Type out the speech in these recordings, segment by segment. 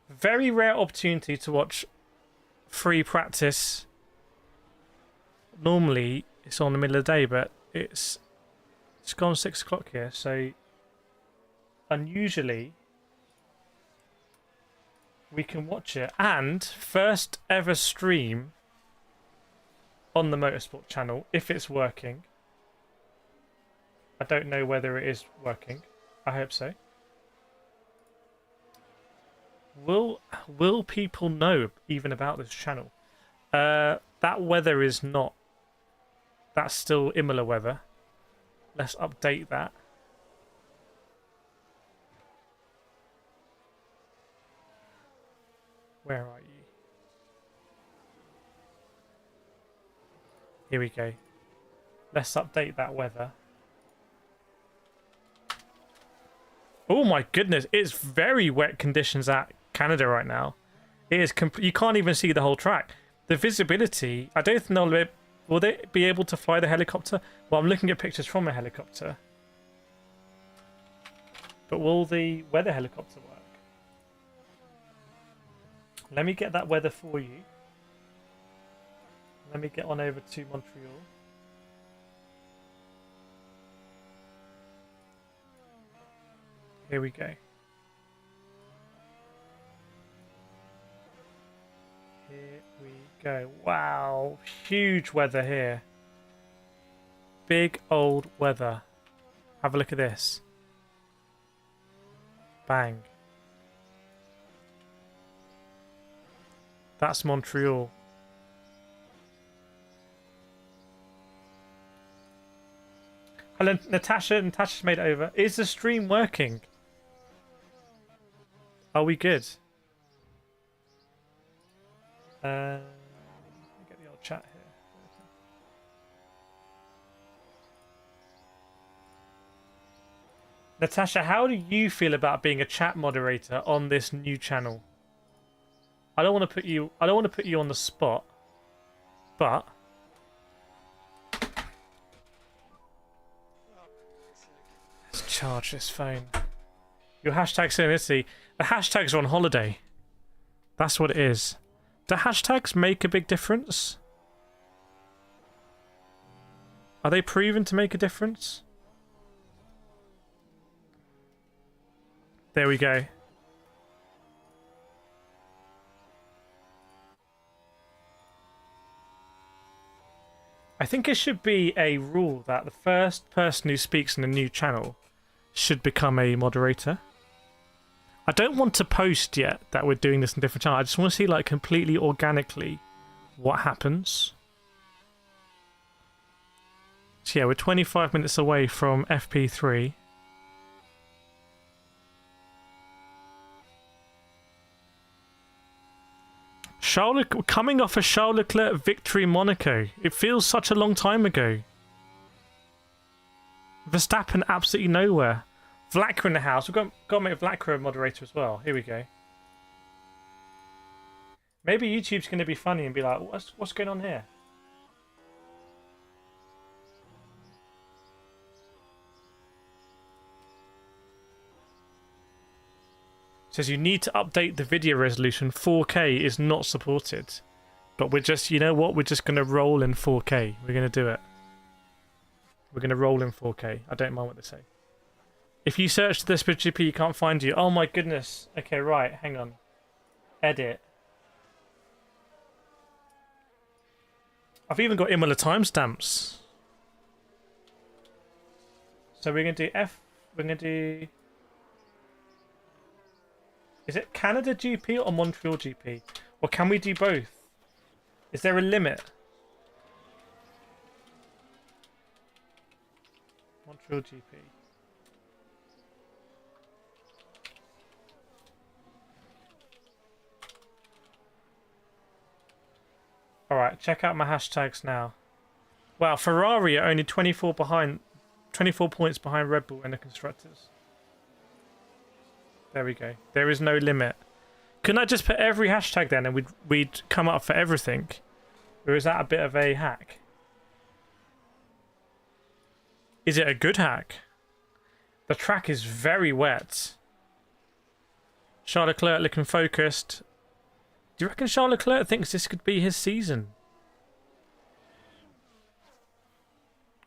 Very rare opportunity to watch free practice. Normally it's on the middle of the day, but it's gone 6 o'clock here, so unusually we can watch it. And first ever stream on the Motorsport channel, if it's working. I don't know whether it is working. I hope so. Will people know even about this channel? That weather is not. That's still Imola weather. Let's update that. Where are you? Here we go. Let's update that weather. Oh my goodness, it's very wet conditions at Canada right now. It is you can't even see the whole track. The visibility, I don't know, will they be able to fly the helicopter? Well, I'm looking at pictures from a helicopter. But will the weather helicopter work? Let me get that weather for you. Let me get on over to Montreal. Here we go. Here we go. Wow, huge weather here. Big old weather. Have a look at this. Bang. That's Montreal. Hello, Natasha. Natasha's made it over. Is the stream working? Are we good? Let me get the old chat here. Natasha, how do you feel about being a chat moderator on this new channel? I don't want to put you on the spot, but let's charge this phone. Your hashtag synchronicity. The hashtags are on holiday. That's what it is. Do hashtags make a big difference? Are they proven to make a difference? There we go. I think it should be a rule that the first person who speaks in a new channel should become a moderator. I don't want to post yet that we're doing this in different channels. I just want to see, like, completely organically what happens. So yeah, we're 25 minutes away from FP3. Coming off a Charles Leclerc victory in Monaco. It feels such a long time ago. Verstappen absolutely nowhere. Vlacker in the house. We've got to make Vlacker a moderator as well. Here we go. Maybe YouTube's going to be funny and be like, what's going on here? Says you need to update the video resolution. 4K is not supported. But we're just, you know what? We're just going to roll in 4K. We're going to do it. We're going to roll in 4K. I don't mind what they say. If you search this GP, you can't find you. Oh my goodness. Okay, right. Hang on. Edit. I've even got Imola timestamps. So we're going to do We're going to do... Is it Canada GP or Montreal GP? Or can we do both? Is there a limit? Montreal GP. Alright, check out my hashtags now. Wow, Ferrari are only 24 points behind Red Bull in the constructors. There we go. There is no limit. Couldn't I just put every hashtag then and we'd come up for everything? Or is that a bit of a hack? Is it a good hack? The track is very wet. Charles Leclerc looking focused. Do you reckon Charles Leclerc thinks this could be his season?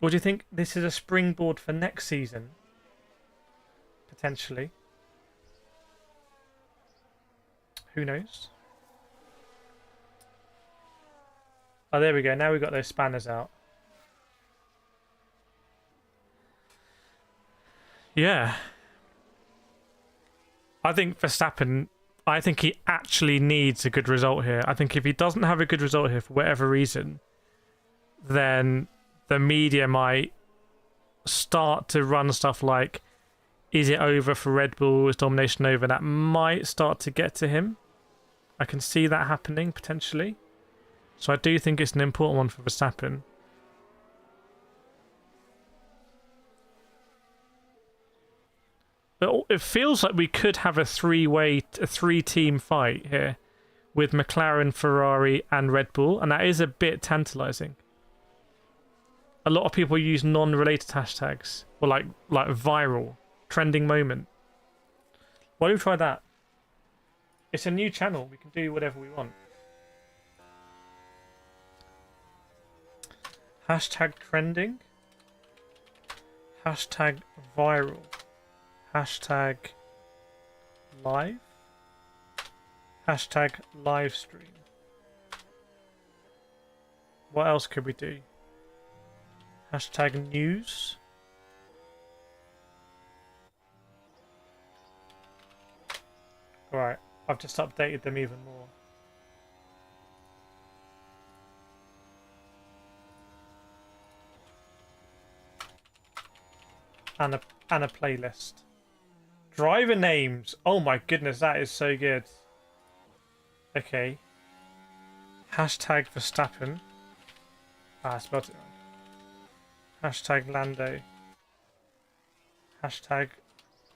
Or do you think this is a springboard for next season? Potentially. Who knows? Oh, there we go. Now we've got those spanners out. Yeah. I think Verstappen, I think he actually needs a good result here. I think if he doesn't have a good result here for whatever reason, then the media might start to run stuff like, is it over for Red Bull? Is domination over? That might start to get to him. I can see that happening potentially. So I do think it's an important one for Verstappen. But it feels like we could have a three-team fight here with McLaren, Ferrari, and Red Bull, and that is a bit tantalizing. A lot of people use non-related hashtags, or like viral, trending moment. Why don't we try that? It's a new channel. We can do whatever we want. Hashtag trending. Hashtag viral. Hashtag live. Hashtag live stream. What else could we do? Hashtag news. Alright, I've just updated them even more. And a playlist. Driver names. Oh my goodness, that is so good. Okay. Hashtag Verstappen. Ah, I spelled it wrong. Hashtag Lando. Hashtag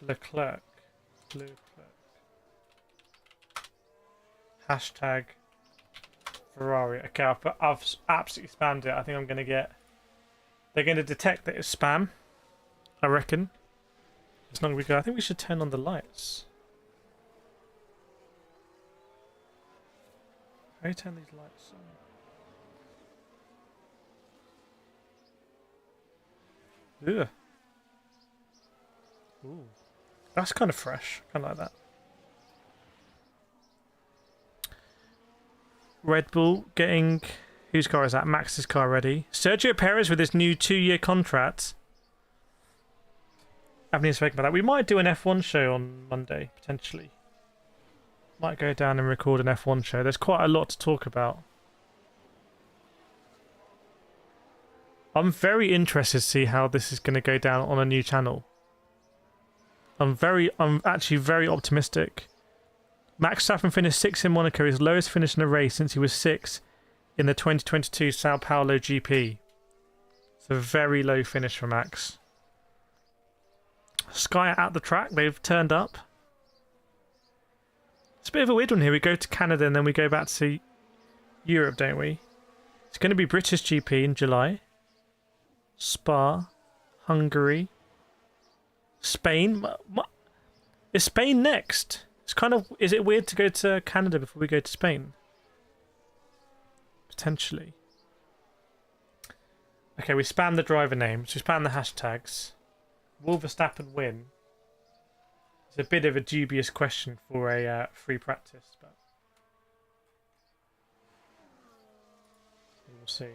Leclerc. Hashtag Ferrari. Okay, I've absolutely spammed it. I think I'm going to get... They're going to detect that it's spam. I reckon. It's not going to be good. I think we should turn on the lights. How do you turn these lights on? Ugh. Ooh. That's kind of fresh. I like that. Red Bull getting... Whose car is that? Max's car ready. Sergio Perez with his new 2-year contract. I haven't even spoken about that. We might do an F1 show on Monday, potentially. Might go down and record an F1 show. There's quite a lot to talk about. I'm very interested to see how this is going to go down on a new channel. I'm actually very optimistic. Max Verstappen finished 6th in Monaco, his lowest finish in a race since he was 6th in the 2022 Sao Paulo GP. It's a very low finish for Max. Sky are at the track, they've turned up. It's a bit of a weird one here. We go to Canada and then we go back to Europe, don't we? It's going to be British GP in July. Spa, Hungary, Spain. Is Spain next? It's kind of... Is it weird to go to Canada before we go to Spain? Potentially. Okay, we spam the driver names. We spam the hashtags. Will Verstappen win? It's a bit of a dubious question for a free practice, but we'll see.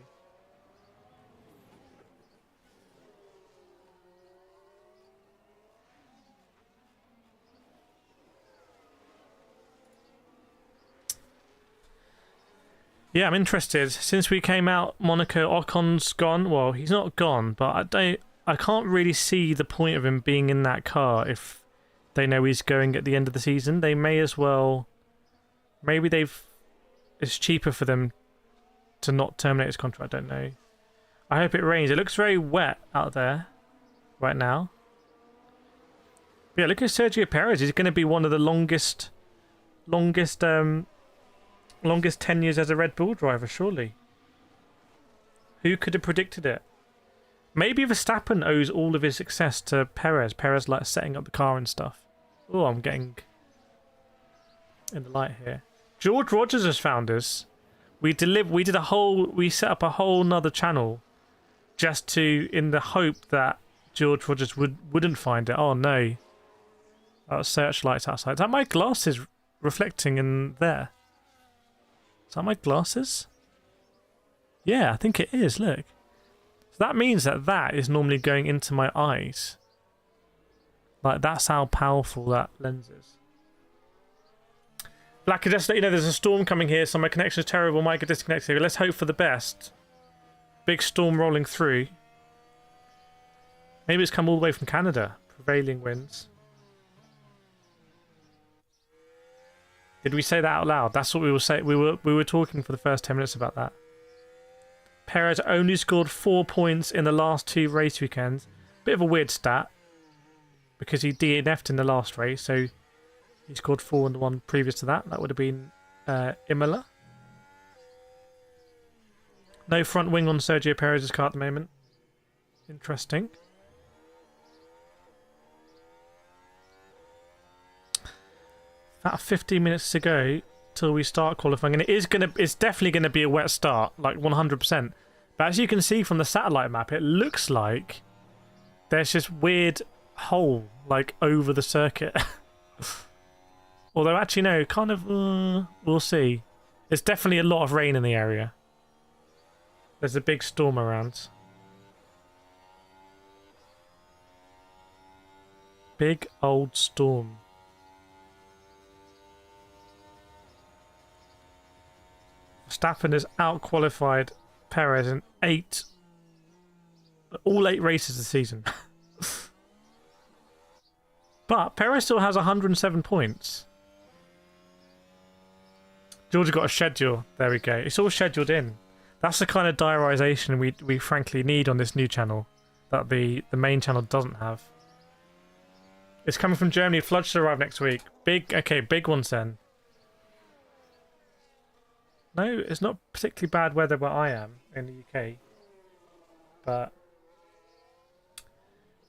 Yeah, I'm interested. Since we came out, Monaco, Ocon's gone. Well, he's not gone, but I can't really see the point of him being in that car if they know he's going at the end of the season. They may as well... Maybe it's cheaper for them to not terminate his contract, I don't know. I hope it rains. It looks very wet out there right now. But yeah, look at Sergio Perez. He's going to be one of the longest tenures as a Red Bull driver, surely. Who could have predicted it? Maybe Verstappen owes all of his success to Perez. Perez like setting up the car and stuff. Oh, I'm getting in the light here. George Rogers has found us. We set up a whole nother channel just to, in the hope that George Rogers wouldn't find it. Oh no. Searchlights outside. Is that my glasses reflecting in there? Is that my glasses? Yeah, I think it is, look. So that means that is normally going into my eyes. Like, that's how powerful that lens is. Black, I just let you know there's a storm coming here, so my connection is terrible, might get disconnected. Let's hope for the best. Big storm rolling through. Maybe it's come all the way from Canada. Prevailing winds. Did we say that out loud? That's what we were saying. We were talking for the first 10 minutes about that. Perez only scored 4 points in the last 2 race weekends. Bit of a weird stat. Because he DNF'd in the last race, so he scored 4 in the one previous to that. That would have been Imola. No front wing on Sergio Perez's car at the moment. Interesting. About 15 minutes to go till we start qualifying, and it's definitely gonna be a wet start, like 100%. But as you can see from the satellite map, it looks like there's this weird hole like over the circuit. Although actually no, kind of we'll see. There's definitely a lot of rain in the area. There's a big storm around. Big old storm. Verstappen has out-qualified Perez in all 8 races this season. But Perez still has 107 points. Georgia got a schedule. There we go. It's all scheduled in. That's the kind of diarisation we frankly need on this new channel that the main channel doesn't have. It's coming from Germany. Floods to arrive next week. Big ones then. No, it's not particularly bad weather where I am in the UK. But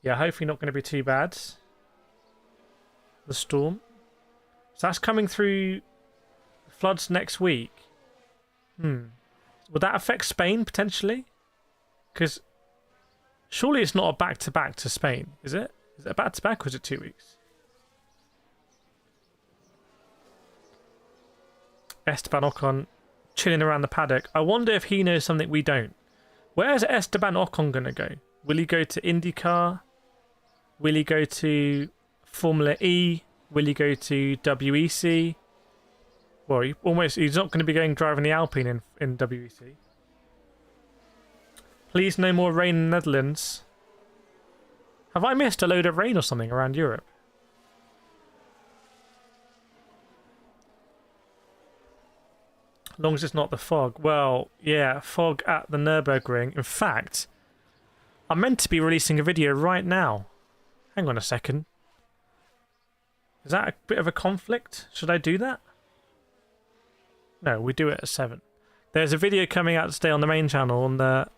yeah, hopefully not going to be too bad. The storm. So that's coming through floods next week. Would that affect Spain potentially? Because surely it's not a back-to-back to Spain, is it? Is it a back-to-back or is it 2 weeks? Esteban Ocon chilling around the paddock. I wonder if he knows something we don't. Where is Esteban Ocon going to go? Will he go to IndyCar? Will he go to Formula E? Will he go to WEC? Well, he's not going to be driving the Alpine in WEC. Please no more rain in the Netherlands. Have I missed a load of rain or something around Europe? As long as it's not the fog. Well, yeah, fog at the Nürburgring. In fact, I'm meant to be releasing a video right now. Hang on a second. Is that a bit of a conflict? Should I do that? No, we do it at 7. There's a video coming out today on the main channel, on the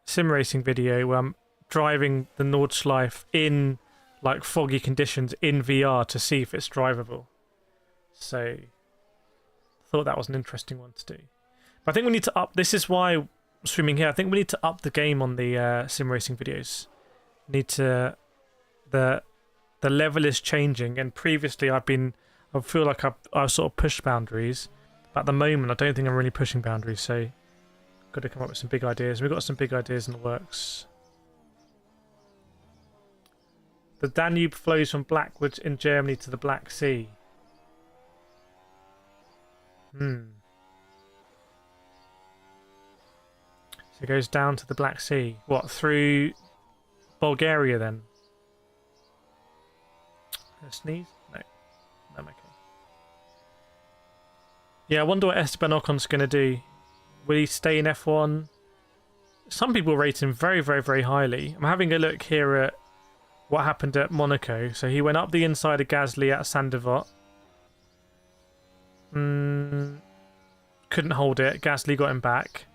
sim racing video, where I'm driving the Nordschleife in like foggy conditions in VR to see if it's drivable. So I thought that was an interesting one to do. But I think we need to up. This is why I'm swimming here. I think we need to up the game on the sim racing videos. The level is changing, and previously I feel like I've sort of pushed boundaries. But at the moment, I don't think I'm really pushing boundaries, so I've got to come up with some big ideas. We've got some big ideas in the works. The Danube flows from Blackwoods in Germany to the Black Sea. So it goes down to the Black Sea. What, through Bulgaria then? A sneeze? No. I'm okay. Yeah, I wonder what Esteban Ocon's going to do. Will he stay in F1? Some people rate him very, very, very highly. I'm having a look here at what happened at Monaco. So he went up the inside of Gasly at Saint-Devote. Couldn't hold it. Gasly got him back.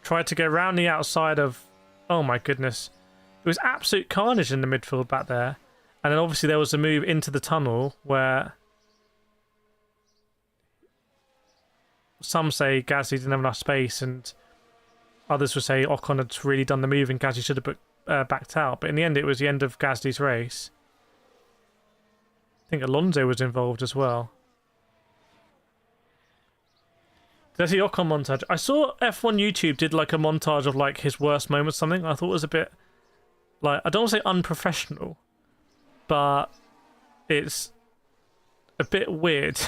Tried to go round the outside of... Oh my goodness. It was absolute carnage in the midfield back there. And then obviously there was a move into the tunnel where some say Gasly didn't have enough space, and others would say Ocon had really done the move and Gasly should have backed out. But in the end, it was the end of Gasly's race. I think Alonso was involved as well. Did I see Ocon montage? I saw F1 YouTube did like a montage of like his worst moments or something. I thought it was a bit like, I don't want to say unprofessional, but it's a bit weird.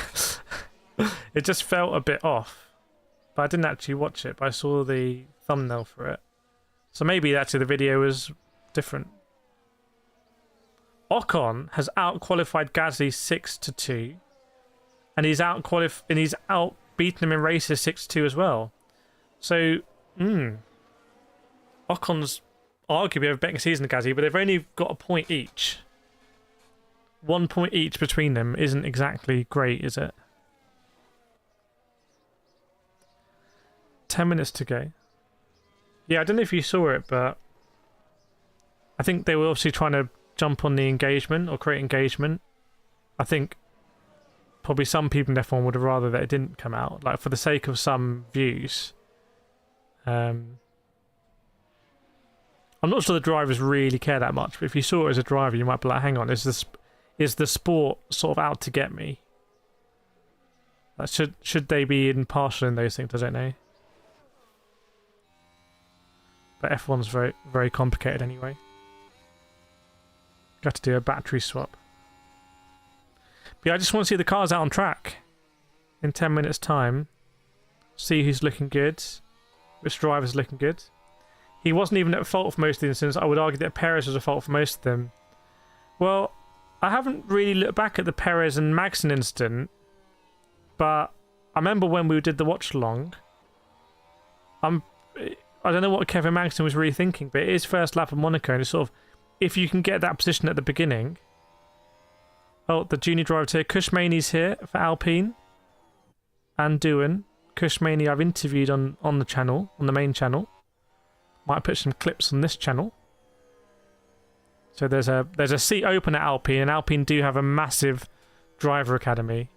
It just felt a bit off. But I didn't actually watch it, but I saw the thumbnail for it. So maybe actually the video was different. Ocon has out-qualified Gasly 6-2, and he's out-beaten him in races 6-2 as well. So, Ocon's arguably have a better season than Gasly, but they've only got a point each. 1 point each between them isn't exactly great, is it? 10 minutes to go. Yeah, I don't know if you saw it, but I think they were obviously trying to jump on the engagement or create engagement. I think probably some people in F1 would have rather that it didn't come out, like for the sake of some views. I'm not sure the drivers really care that much, but if you saw it as a driver, you might be like, hang on, is the sport sort of out to get me? Like, should they be impartial in those things? I don't know. But F1's very, very complicated anyway. Got to do a battery swap. But yeah, I just want to see the cars out on track in 10 minutes time. See who's looking good. Which driver's looking good. He wasn't even at fault for most of the incidents. I would argue that Perez was at fault for most of them. Well, I haven't really looked back at the Perez and Magnussen incident, but I remember when we did the watch-along, I don't know what Kevin Magnussen was really thinking, but it is first lap of Monaco, and it's sort of, if you can get that position at the beginning. Oh, the junior driver here. Kushmani's here for Alpine. And Doohan. Kushmani I've interviewed on the channel, on the main channel. Might put some clips on this channel. So there's a seat open at Alpine, and Alpine do have a massive driver academy.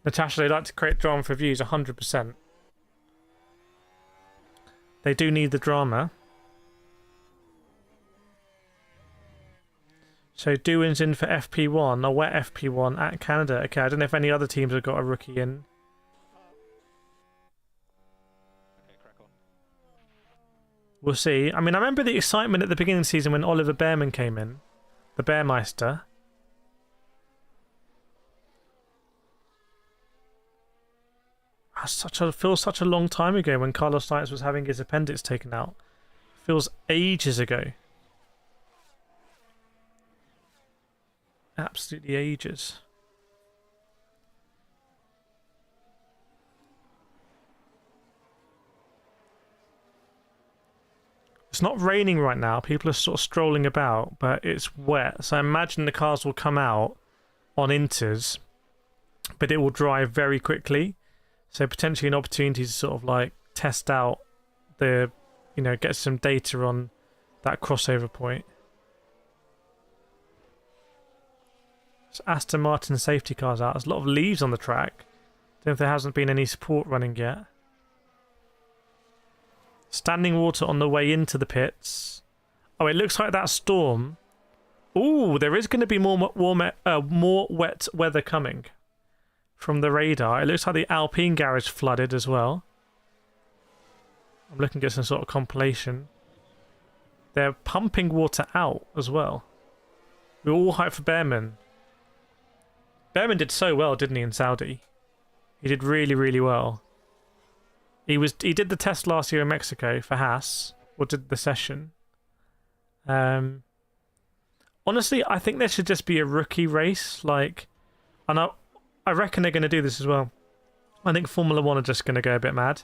Natasha, they like to create drama for views, 100%. They do need the drama. So Doohan's in for FP1, a wet FP1 at Canada. Okay, I don't know if any other teams have got a rookie in. We'll see. I mean, I remember the excitement at the beginning of the season when Oliver Bearman came in. The Bearmeister. Feels such a long time ago when Carlos Sainz was having his appendix taken out. Feels ages ago. Absolutely ages. It's not raining right now. People are sort of strolling about, but it's wet. So I imagine the cars will come out on inters, but it will dry very quickly. So potentially an opportunity to sort of like test out the, get some data on that crossover point. So Aston Martin safety cars out. There's a lot of leaves on the track. Don't know if there hasn't been any support running yet. Standing water on the way into the pits. Oh, it looks like that storm. Ooh, there is going to be more wet weather coming from the radar. It looks like the Alpine garage flooded as well. I'm looking at some sort of compilation. They're pumping water out as well. We were all hyped for Bearman. Bearman did so well, didn't he, in Saudi? He did really, really well. He did the test last year in Mexico for Haas, or did the session. Honestly, I think there should just be a rookie race, and I reckon they're going to do this as well. I think Formula 1 are just going to go a bit mad.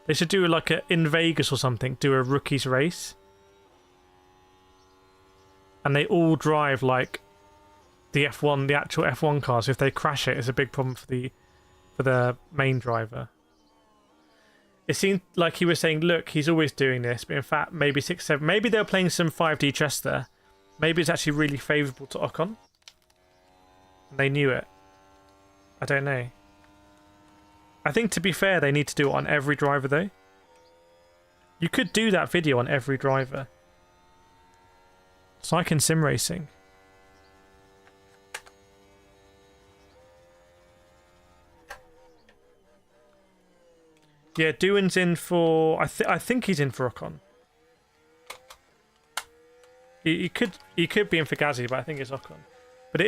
They should do in Vegas or something, do a rookies race. And they all drive like the F1, the actual F1 cars. If they crash it, it's a big problem for the main driver. It seemed like he was saying, look, he's always doing this, but in fact, maybe 6, 7, maybe they were playing some 5D chess there. Maybe it's actually really favourable to Ocon. And they knew it. I don't know. I think, to be fair, they need to do it on every driver, though. You could do that video on every driver. It's like in sim racing. Yeah, Doohan's in for... I think he's in for Ocon. He could be in for Gazzy, but I think it's Ocon. But it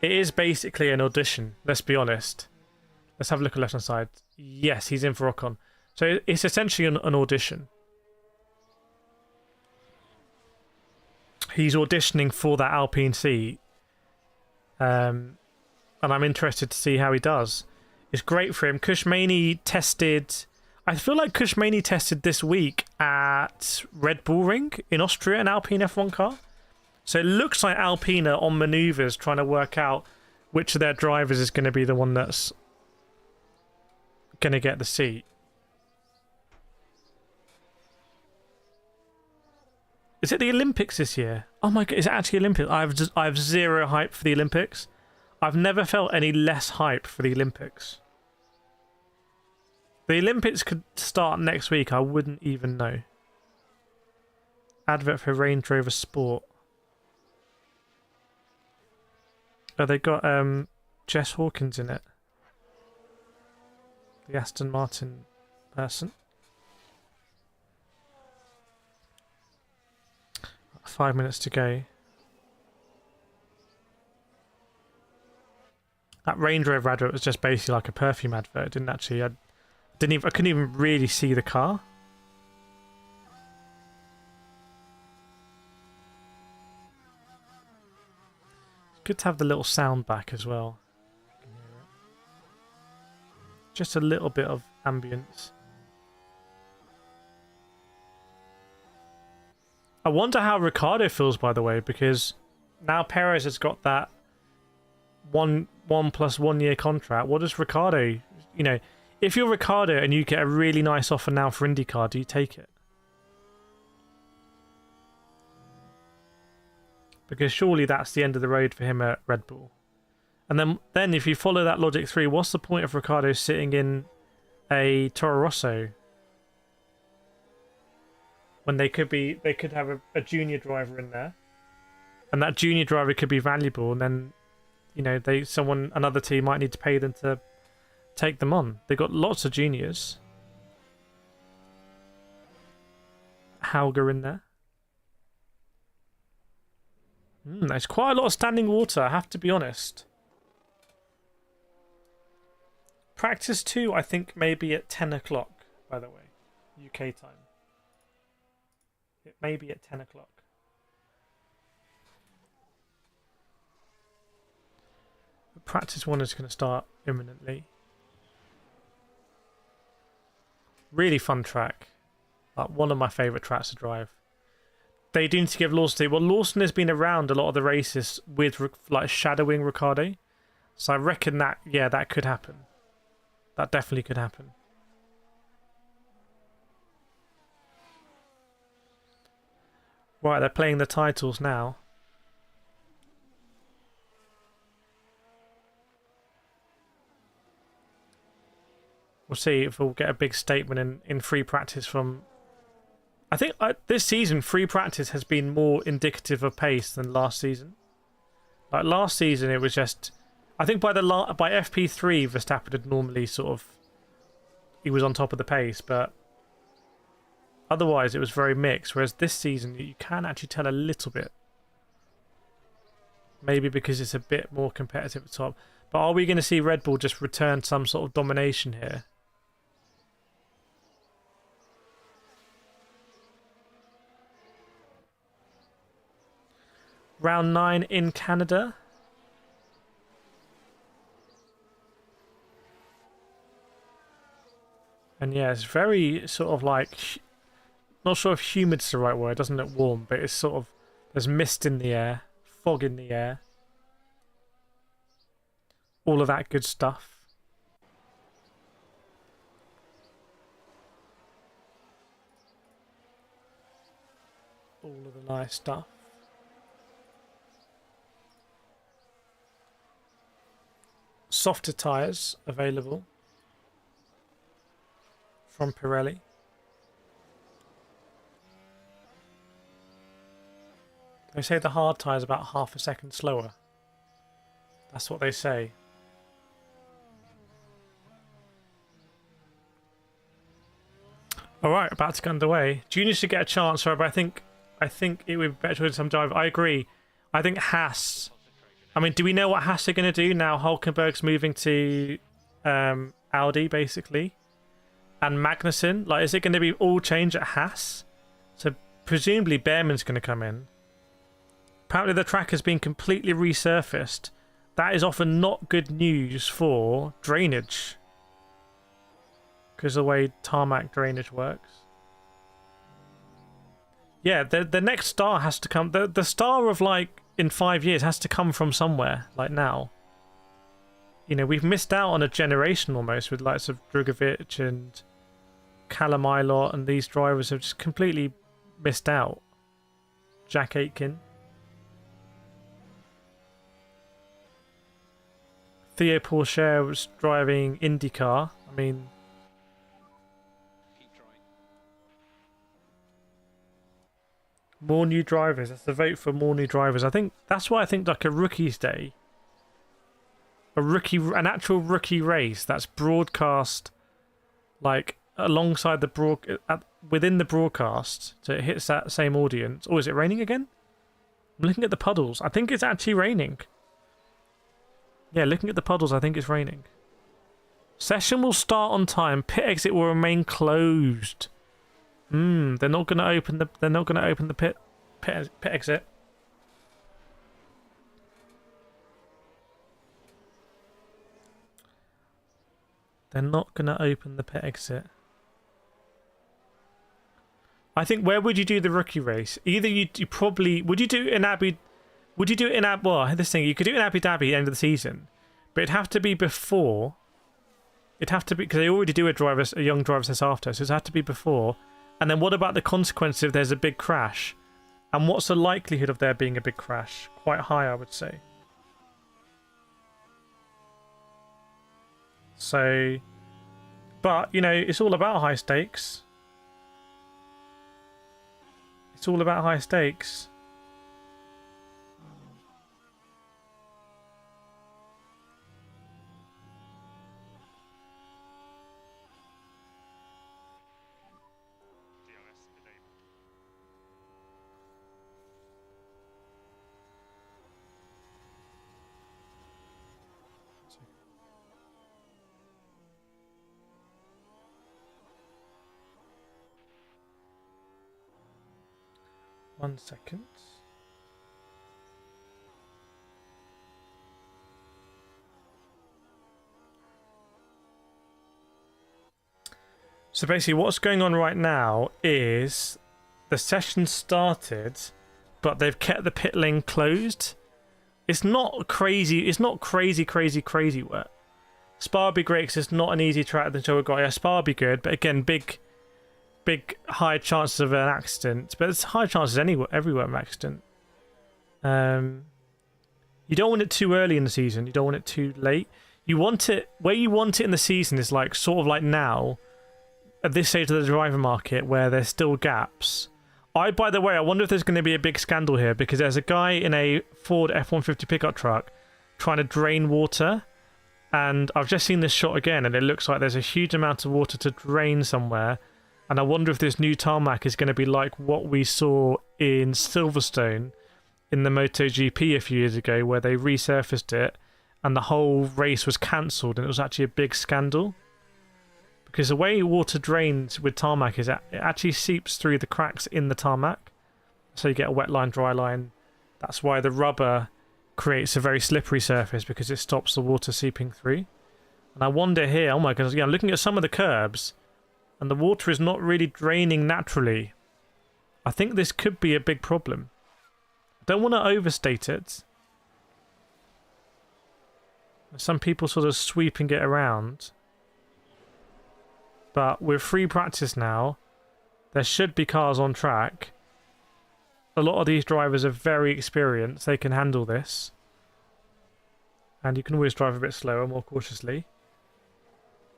is basically an audition, let's be honest. Let's have a look at left hand side. Yes, he's in for Ocon. So it's essentially an audition. He's auditioning for that Alpine seat. And I'm interested to see how he does. It's great for him. Kushmani tested... I feel like Kushmani tested this week at Red Bull Ring in Austria, an Alpine F1 car. So it looks like Alpine are on manoeuvres trying to work out which of their drivers is going to be the one that's going to get the seat. Is it the Olympics this year? Oh my god, is it actually Olympics? I have zero hype for the Olympics. I've never felt any less hype for the Olympics. The Olympics could start next week, I wouldn't even know. Advert for Range Rover Sport. Oh, they got Jess Hawkins in it. The Aston Martin person. 5 minutes to go. That Range Rover advert was just basically like a perfume advert. It didn't actually... I couldn't even really see the car. It's good to have the little sound back as well. Just a little bit of ambience. I wonder how Ricciardo feels, by the way, because now Perez has got that one plus 1 year contract. What does Ricciardo, you know, if you're Ricciardo and you get a really nice offer now for IndyCar, do you take it? Because surely that's the end of the road for him at Red Bull. And then if you follow that logic through, what's the point of Ricciardo sitting in a Toro Rosso when they could have a junior driver in there, and that junior driver could be valuable, and then, you know, another team might need to pay them to take them on. They've got lots of juniors. Hauger in there. There's quite a lot of standing water, I have to be honest. Practice 2, I think, maybe at 10 o'clock, by the way, UK time. It may be at 10 o'clock. Practice 1 is going to start imminently. Really fun track. Like, one of my favourite tracks to drive. They do need to give Lawson... Well, Lawson has been around a lot of the races with, like, shadowing Ricciardo. So I reckon that, yeah, that could happen. That definitely could happen. Right, they're playing the titles now. We'll see if we'll get a big statement in free practice from... I think this season, free practice has been more indicative of pace than last season. Like last season, it was just... I think by FP3, Verstappen had normally sort of... He was on top of the pace, but... Otherwise, it was very mixed, whereas this season, you can actually tell a little bit. Maybe because it's a bit more competitive at the top. But are we going to see Red Bull just return some sort of domination here? Round 9 in Canada. And yeah, it's very sort of like... Not sure if humid's the right word, it doesn't look warm, but it's sort of... There's mist in the air, fog in the air. All of that good stuff. All of the nice stuff. Softer tyres available. from Pirelli. They say the hard tyre is about half a second slower. That's what they say. Alright, about to get underway. Junior should get a chance, right? But I think it would be better with some drive. I agree. I think Haas. I mean, do we know what Haas are going to do now? Hulkenberg's moving to Audi, basically, and Magnussen. Like, is it going to be all change at Haas? So presumably Behrman's going to come in. Apparently the track has been completely resurfaced. That is often not good news for drainage, because of the way tarmac drainage works. Yeah, the next star has to come. The star of, like, in 5 years has to come from somewhere, like now. You know, we've missed out on a generation almost with likes of Drugovic and Callum Ilott, and these drivers have just completely missed out. Jack Aitken. Theo Pourchaire was driving IndyCar. I mean, more new drivers. That's the vote for more new drivers. I think that's why I think like a rookie's day, an actual rookie race that's broadcast, like alongside the within the broadcast, so it hits that same audience. Oh, is it raining again? I'm looking at the puddles. I think it's actually raining. Yeah, looking at the puddles, I think it's raining. Session will start on time. Pit exit will remain closed. They're not going to open the. They're not going to open the pit exit. They're not going to open the pit exit. I think, where would you do the rookie race? Either you probably would you do it in Abu. Would you do it in Abu? Well, this thing you could do it in Abu Dhabi at the end of the season, but it'd have to be before. It'd have to be, because they already do a young driver's test after, so it'd have to be before. And then what about the consequence if there's a big crash? And what's the likelihood of there being a big crash? Quite high, I would say. So, but, you know, it's all about high stakes. It's all about high stakes. One second. So basically what's going on right now is the session started, but they've kept the pit lane closed. It's not crazy. It's not crazy wet. Spa would be great because it's not an easy track than Joe got. Yeah, Spa would be good, but again, big high chances of an accident, but there's high chances everywhere of an accident. You don't want it too early in the season. You don't want it too late. You want it where you want it in the season is like sort of like now, at this stage of the driver market where there's still gaps. By the way, I wonder if there's going to be a big scandal here, because there's a guy in a Ford F-150 pickup truck trying to drain water, and I've just seen this shot again, and it looks like there's a huge amount of water to drain somewhere. And I wonder if this new tarmac is going to be like what we saw in Silverstone in the MotoGP a few years ago, where they resurfaced it and the whole race was cancelled, and it was actually a big scandal. Because the way water drains with tarmac is it actually seeps through the cracks in the tarmac. So you get a wet line, dry line. That's why the rubber creates a very slippery surface, because it stops the water seeping through. And I wonder here, oh my goodness, yeah, I'm looking at some of the curbs, and the water is not really draining naturally. I think this could be a big problem. I don't want to overstate it. Some people sort of sweeping it around. But with free practice now, there should be cars on track. A lot of these drivers are very experienced. They can handle this. And you can always drive a bit slower, more cautiously.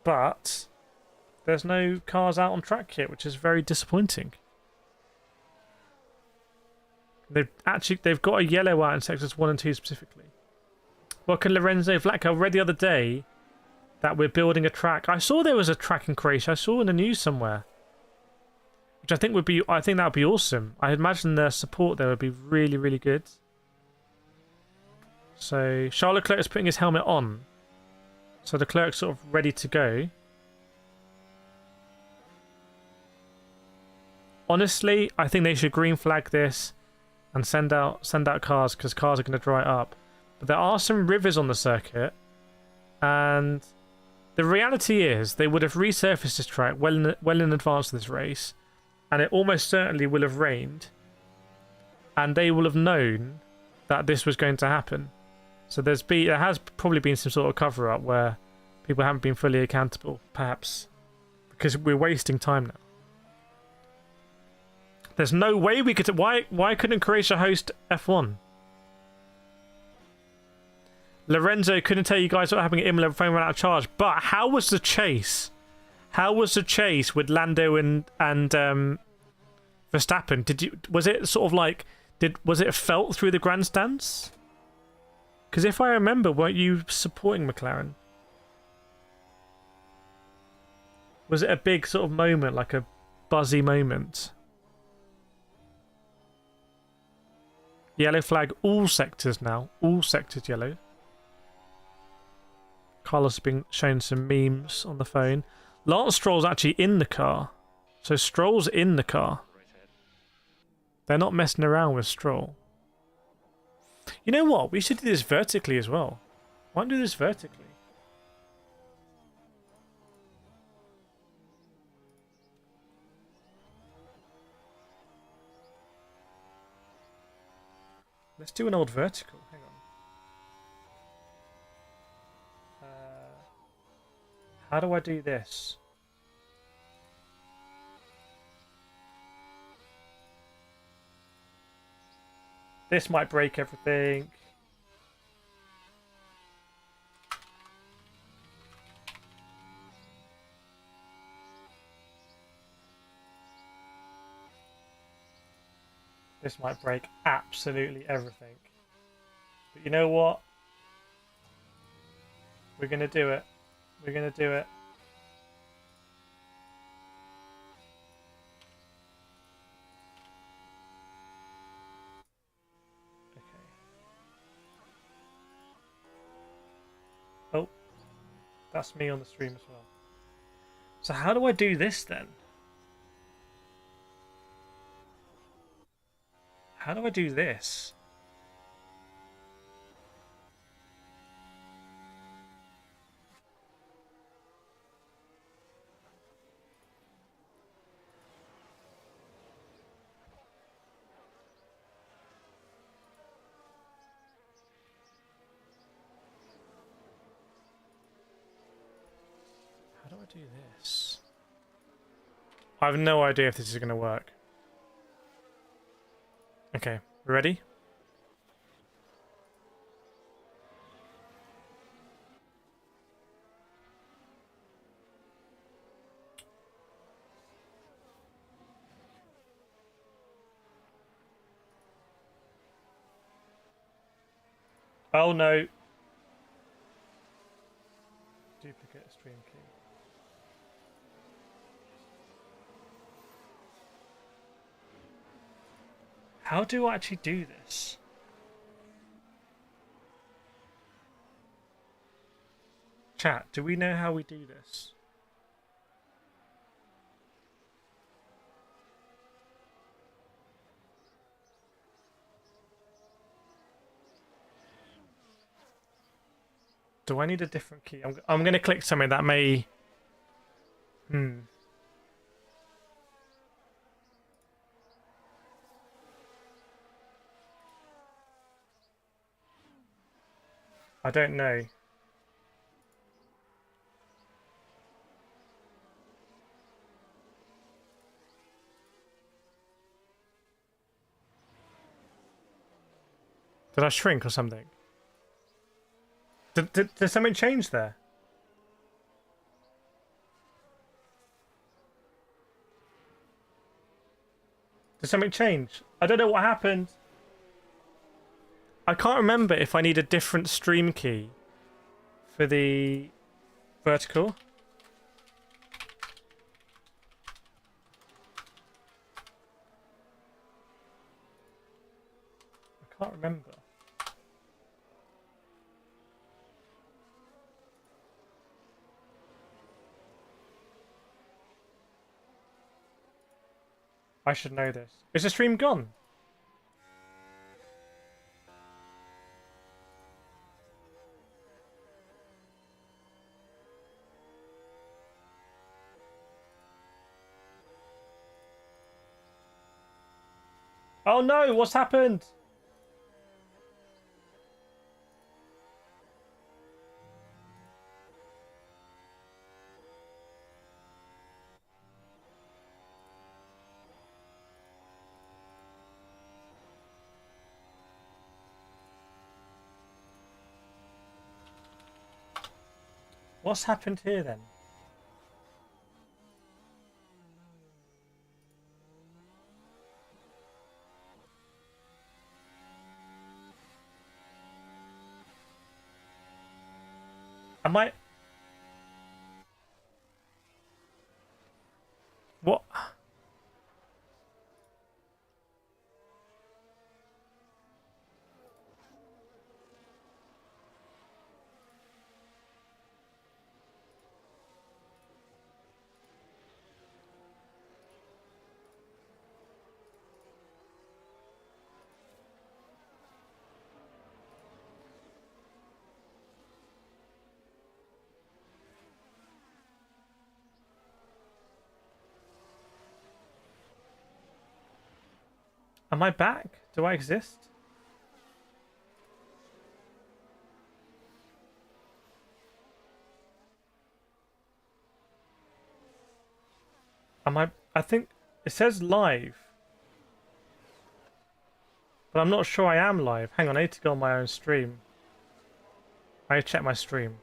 But There's no cars out on track yet, which is very disappointing. They've got a yellow out in sectors 1 and 2 specifically. What can Lorenzo Vlatko read the other day that we're building a track? I saw there was a track in Croatia. I saw in the news somewhere, which I think that would be awesome. I imagine their support there would be really, really good. So Charles Leclerc is putting his helmet on, so the clerk's sort of ready to go. Honestly, I think they should green flag this and send out cars, because cars are going to dry up. But there are some rivers on the circuit, and the reality is they would have resurfaced this track well in advance of this race, and it almost certainly will have rained, and they will have known that this was going to happen. So there has probably been some sort of cover up where people haven't been fully accountable, perhaps because we're wasting time now. There's no way we could. Why couldn't Croatia host F1? Lorenzo couldn't tell you guys what happened at Imola. The phone ran out of charge. But how was the chase? How was the chase with Lando and Verstappen? Was it sort of like was it felt through the grandstands? Because if I remember, weren't you supporting McLaren? Was it a big sort of moment, like a buzzy moment? Yellow flag, all sectors now. All sectors yellow. Carlos has been showing some memes on the phone. Lance Stroll's actually in the car. So Stroll's in the car. They're not messing around with Stroll. You know what? We should do this vertically as well. Why don't we do this vertically? Let's do an old vertical. Hang on. How do I do this? This might break everything. This might break absolutely everything. But you know what? We're going to do it. We're going to do it. Okay. Oh. That's me on the stream as well. So how do I do this then? How do I do this? How do I do this? I have no idea if this is going to work. Okay, ready? Oh no. Duplicate stream key. How do I actually do this? Chat, do we know how we do this? Do I need a different key? I'm going to click something that may... I don't know. Did I shrink or something? Did something change there? Did something change? I don't know what happened. I can't remember if I need a different stream key for the vertical. I can't remember. I should know this. Is the stream gone? Oh no, what's happened? What's happened here then? Am I... What? Am I back? Do I exist? Am I think it says live. But I'm not sure I am live. Hang on, I need to go on my own stream. I need to check my stream.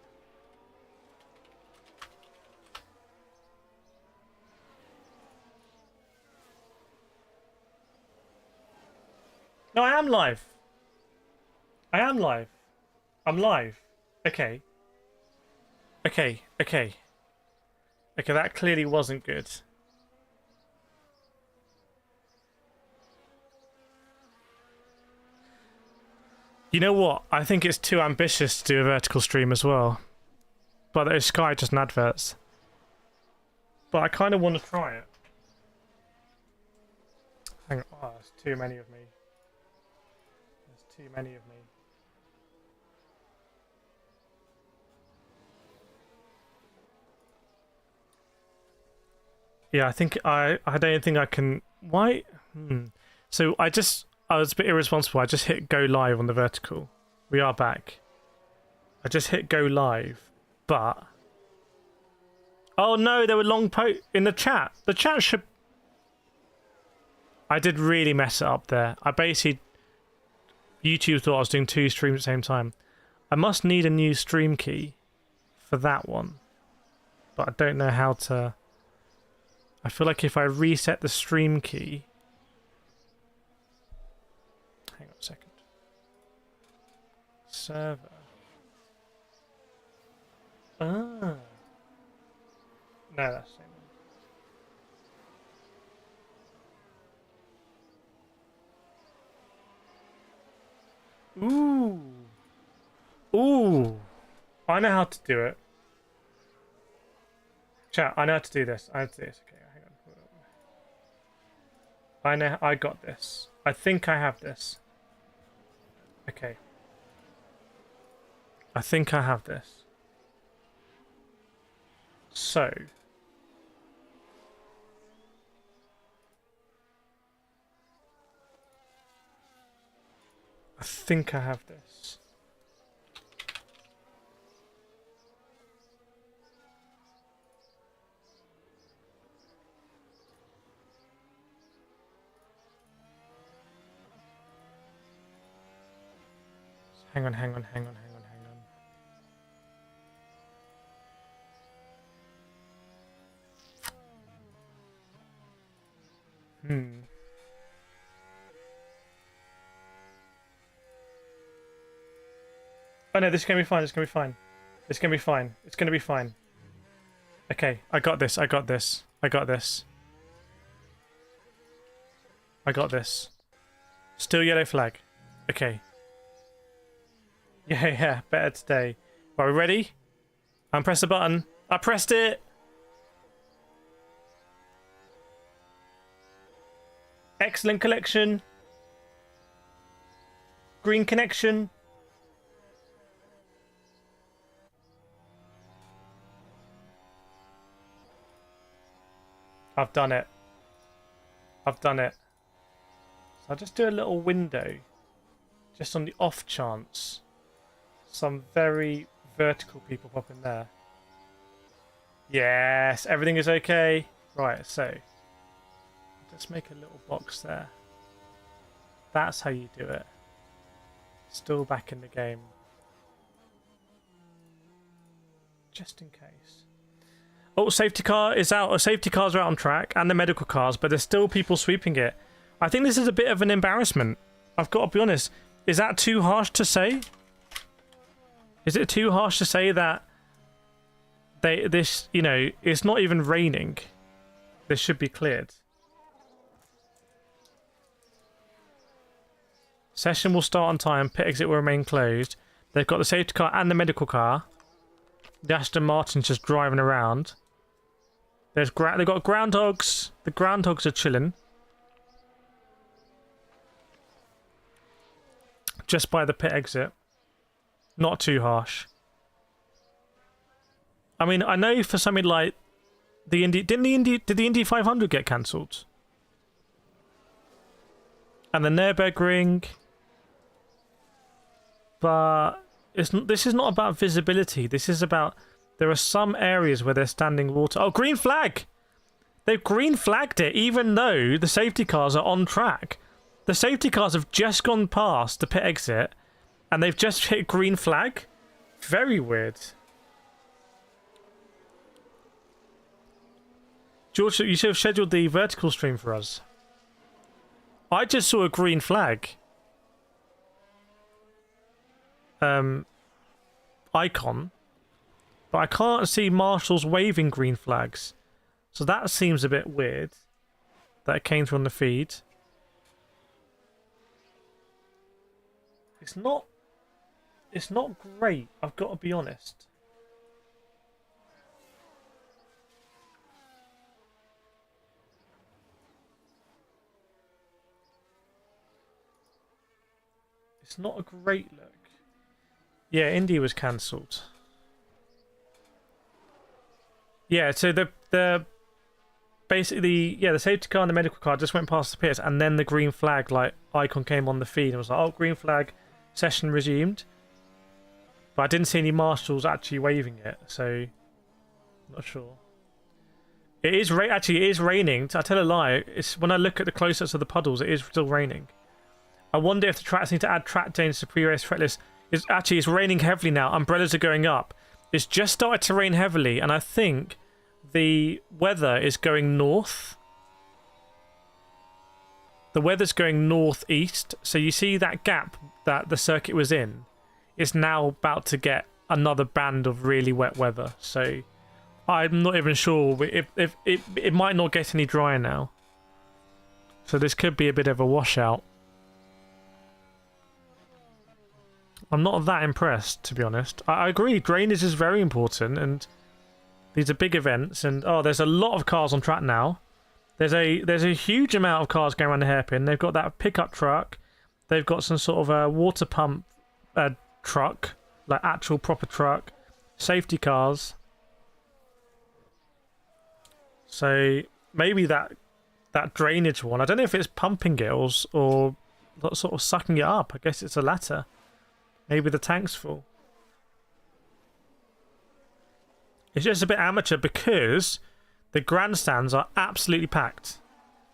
No, I am live. I am live. I'm live. Okay. Okay, okay. Okay, that clearly wasn't good. You know what? I think it's too ambitious to do a vertical stream as well. But it's Sky just an adverts. But I kind of want to try it. Hang on. Oh, there's too many of me. There's too many of me. Yeah, I think I don't think I can... Why? So I was a bit irresponsible. I just hit go live on the vertical. We are back. I just hit go live, but... Oh no, there were long in the chat. The chat should... I did really mess it up there. I basically... YouTube thought I was doing 2 streams at the same time. I must need a new stream key for that one. But I don't know how to... I feel like if I reset the stream key... Hang on a second. Server. Ah. No, that's the same one. Ooh. Ooh. I know how to do it. Chat, I know how to do this. I know how to do this. Okay, hang on. I know. I got this. I think I have this. Okay. I think I have this. So. I think I have this. Hang on. no, this is going to be fine. It's going to be fine. It's going to be fine. It's going to be fine. Okay, I got this. I got this. I got this. I got this. Still yellow flag. Okay. Yeah, better today. Are we ready? I'm press the button. I pressed it. Excellent collection. Green connection. I've done it. I've done it. So I'll just do a little window. Just on the off chance some very vertical people pop in there. Yes, everything is okay. Right, so let's make a little box there. That's how you do it. Still back in the game. Just in case. Oh, safety car is out. Safety cars are out on track and the medical cars, but there's still people sweeping it. I think this is a bit of an embarrassment. I've got to be honest. Is that too harsh to say? Is it too harsh to say that this, you know, it's not even raining. This should be cleared. Session will start on time. Pit exit will remain closed. They've got the safety car and the medical car. The Aston Martin's just driving around. They've got groundhogs. The groundhogs are chilling. Just by the pit exit. Not too harsh. I mean, I know for something like the Indy... Did the Indy 500 get cancelled? And the Nürburgring... But this is not about visibility. This is about... There are some areas where they're standing water. Oh, green flag! They've green flagged it, even though the safety cars are on track. The safety cars have just gone past the pit exit, and they've just hit green flag. Very weird. George, you should have scheduled the vertical stream for us. I just saw a green flag. Icon. But I can't see marshals waving green flags. So that seems a bit weird. That it came through on the feed. It's not great, I've got to be honest. It's not a great look. Yeah, Indy was cancelled. Yeah, so the basically, yeah, the safety car and the medical car just went past the pits, and then the green flag like icon came on the feed and was like, oh, green flag, session resumed. But I didn't see any marshals actually waving it, so I'm not sure. It is actually it is raining. I tell a lie. It's when I look at the close-ups of the puddles, it is still raining. I wonder if the tracks need to add track change to pre-race threat list. It's raining heavily now. Umbrellas are going up. It's just started to rain heavily, and I think the weather is going north. The weather's going northeast, so you see that gap that the circuit was in. It's now about to get another band of really wet weather, so I'm not even sure if it might not get any drier now. So this could be a bit of a washout. I'm not that impressed, to be honest. I agree, drainage is very important, and these are big events, and oh, there's a lot of cars on track now. There's a huge amount of cars going around the hairpin. They've got that pickup truck. They've got some sort of a water pump truck, like actual proper truck. Safety cars. So maybe that drainage one. I don't know if it's pumping it or sort of sucking it up. I guess it's the latter. Maybe the tank's full. It's just a bit amateur because the grandstands are absolutely packed.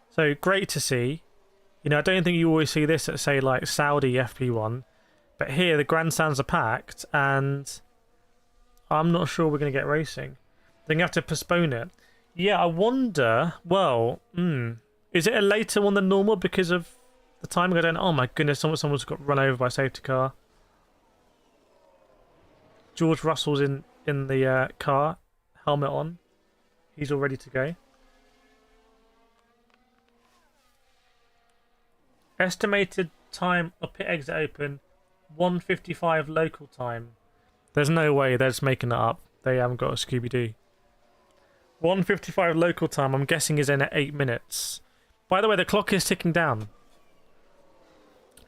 So great to see. You know, I don't think you always see this at, say, like Saudi FP1. But here, the grandstands are packed, and I'm not sure we're going to get racing. They're going to have to postpone it. Yeah, I wonder, well, is it a later one than normal because of the timing? I don't know. Oh my goodness, someone's got run over by a safety car. George Russell's in the car, helmet on. He's all ready to go. Estimated time of pit exit open, 1:55 local time. There's no way they're just making that up. They haven't got a Scooby-Doo. 1:55 local time, I'm guessing is in at 8 minutes. By the way, the clock is ticking down.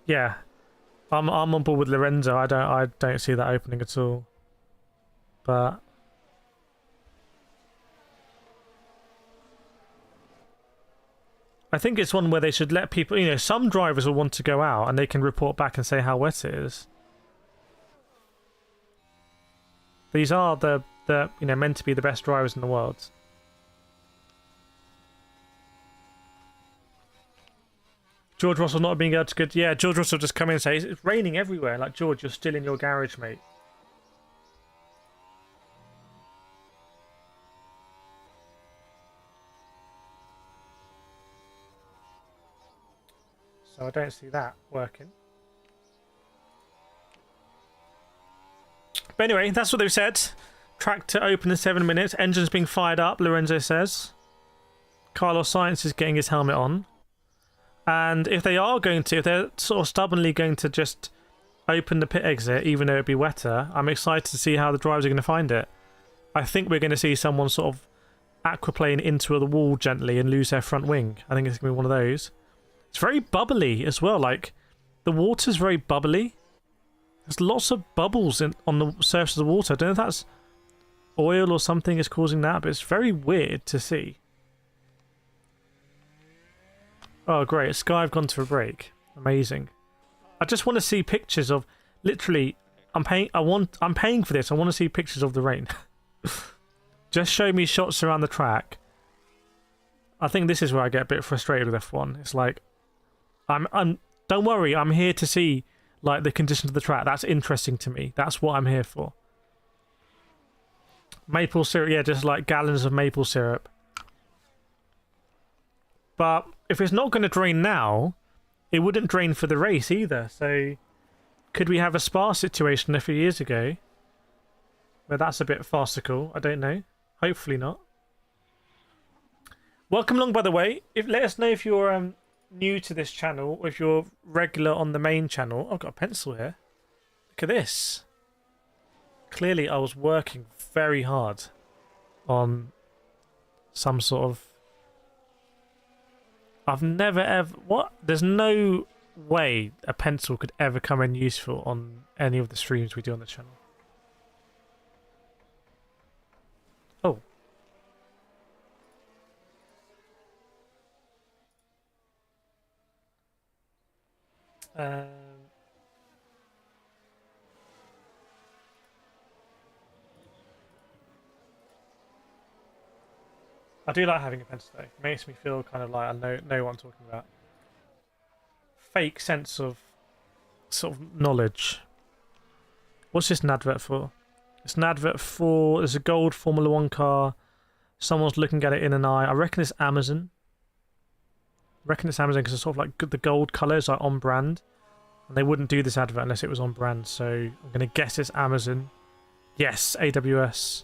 Yeah. I'm on board with Lorenzo. I don't see that opening at all. But I think it's one where they should let people, you know, some drivers will want to go out and they can report back and say how wet it is. These are the you know, meant to be the best drivers in the world. George Russell not being able to good. Yeah, George Russell just come in and say it's raining everywhere. Like, George, you're still in your garage, mate. So I don't see that working. But anyway, that's what they've said. Track to open in 7 minutes. Engines being fired up, Lorenzo says. Carlos Sainz is getting his helmet on. And if they are going to, if they're sort of stubbornly going to just open the pit exit, even though it'd be wetter, I'm excited to see how the drivers are going to find it. I think we're going to see someone sort of aquaplane into the wall gently and lose their front wing. I think it's going to be one of those. It's very bubbly as well. Like, the water's very bubbly. There's lots of bubbles on the surface of the water. I don't know if that's oil or something is causing that, but it's very weird to see. Oh, great. Sky have gone to a break. Amazing. I just want to see pictures of, literally, I'm paying for this. I want to see pictures of the rain. Just show me shots around the track. I think this is where I get a bit frustrated with F1. It's like, don't worry, I'm here to see, like, the conditions of the track. That's interesting to me. That's what I'm here for. Maple syrup, yeah, just like gallons of maple syrup. But if it's not going to drain now, it wouldn't drain for the race either. So could we have a Spa situation a few years ago where that's a bit farcical? I don't know. Hopefully not. Welcome along, by the way. Let us know if you're new to this channel or if you're regular on the main channel. I've got a pencil here. Look at this. Clearly I was working very hard on some sort of... I've never ever... What? There's no way a pencil could ever come in useful on any of the streams we do on the channel. Oh. I do like having a pencil though. It makes me feel kind of like I know what I'm talking about. Fake sense of sort of knowledge. What's this an advert for? It's an advert for... There's a gold Formula 1 car. Someone's looking at it in an eye. I reckon it's Amazon. I reckon it's Amazon because it's sort of like the gold colours are on brand. And they wouldn't do this advert unless it was on brand. So I'm going to guess it's Amazon. Yes, AWS.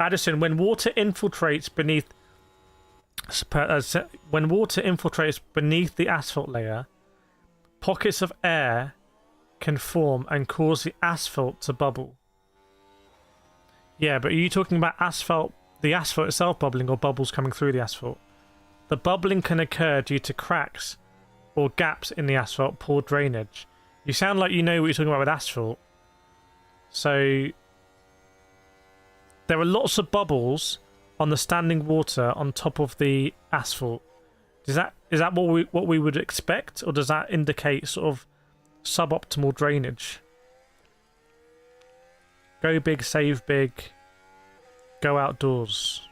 Addison, when water infiltrates beneath the asphalt layer, pockets of air can form and cause the asphalt to bubble. Yeah, but are you talking about asphalt, the asphalt itself bubbling, or bubbles coming through the asphalt? The bubbling can occur due to cracks or gaps in the asphalt, poor drainage. You sound like you know what you're talking about with asphalt. So there are lots of bubbles on the standing water on top of the asphalt. Is that what we would expect, or does that indicate sort of suboptimal drainage? Go big, save big, go outdoors.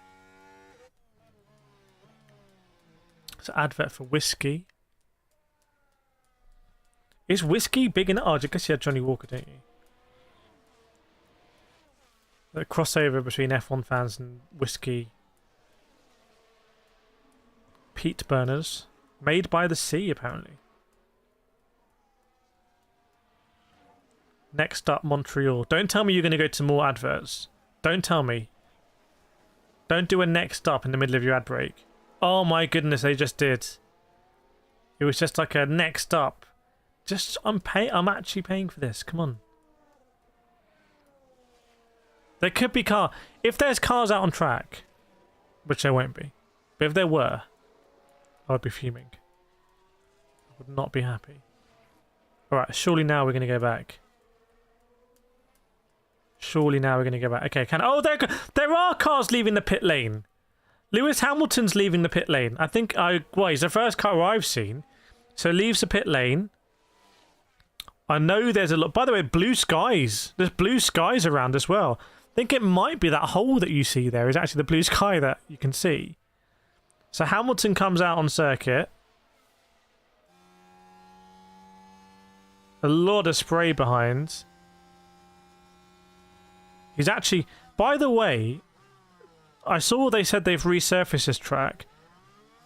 It's an advert for whiskey. Is whiskey big enough? Oh, I guess you had Johnny Walker, don't you? The crossover between F1 fans and whiskey. Peat burners. Made by the sea, apparently. Next up, Montreal. Don't tell me you're going to go to more adverts. Don't tell me. Don't do a next up in the middle of your ad break. Oh my goodness, they just did. It was just like a next up. Just, I'm actually paying for this. Come on. There could be if there's cars out on track, which there won't be, but if there were, I would be fuming. I would not be happy. Alright, surely now we're going to go back. Surely now we're going to go back. Okay, there are cars leaving the pit lane. Lewis Hamilton's leaving the pit lane. I think he's the first car I've seen. So leaves the pit lane. I know there's a lot. By the way, blue skies. There's blue skies around as well. I think it might be that hole that you see there is actually the blue sky that you can see. So Hamilton comes out on circuit. A lot of spray behind. He's actually... By the way, I saw they said they've resurfaced this track.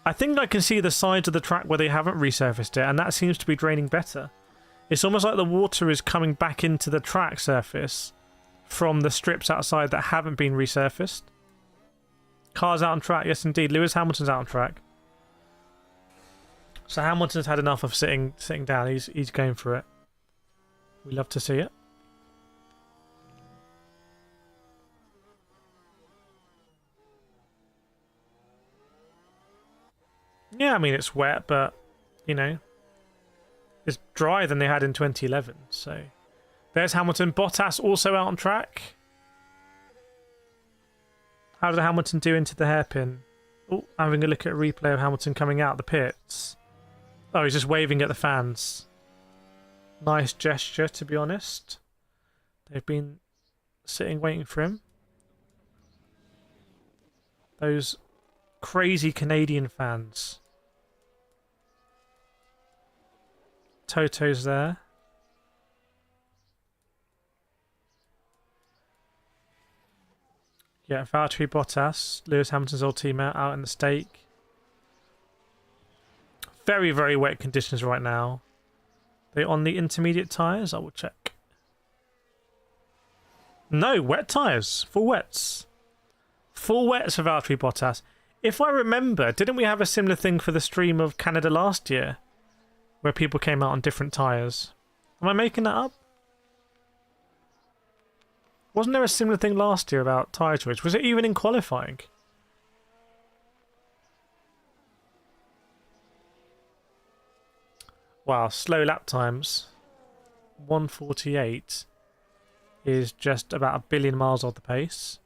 I think I can see the sides of the track where they haven't resurfaced it, and that seems to be draining better. It's almost like the water is coming back into the track surface from the strips outside that haven't been resurfaced. Cars out on track, yes indeed. Lewis Hamilton's out on track. So Hamilton's had enough of sitting down. He's going for it. We love to see it. Yeah, I mean, it's wet, but, you know, it's drier than they had in 2011, so... There's Hamilton. Bottas also out on track. How did Hamilton do into the hairpin? Oh, having a look at a replay of Hamilton coming out the pits. Oh, he's just waving at the fans. Nice gesture, to be honest. They've been sitting waiting for him. Those crazy Canadian fans. Toto's there. Yeah, Valtteri Bottas, Lewis Hamilton's old teammate, out in the stake. Very, very wet conditions right now. They on the intermediate tyres? I will check. No, wet tyres. Full wets. Full wets for Valtteri Bottas. If I remember, didn't we have a similar thing for the stream of Canada last year? Where people came out on different tyres? Am I making that up? Wasn't there a similar thing last year about tyre choice? Was it even in qualifying? Wow, slow lap times. 1:48 is just about 1 billion miles off the pace.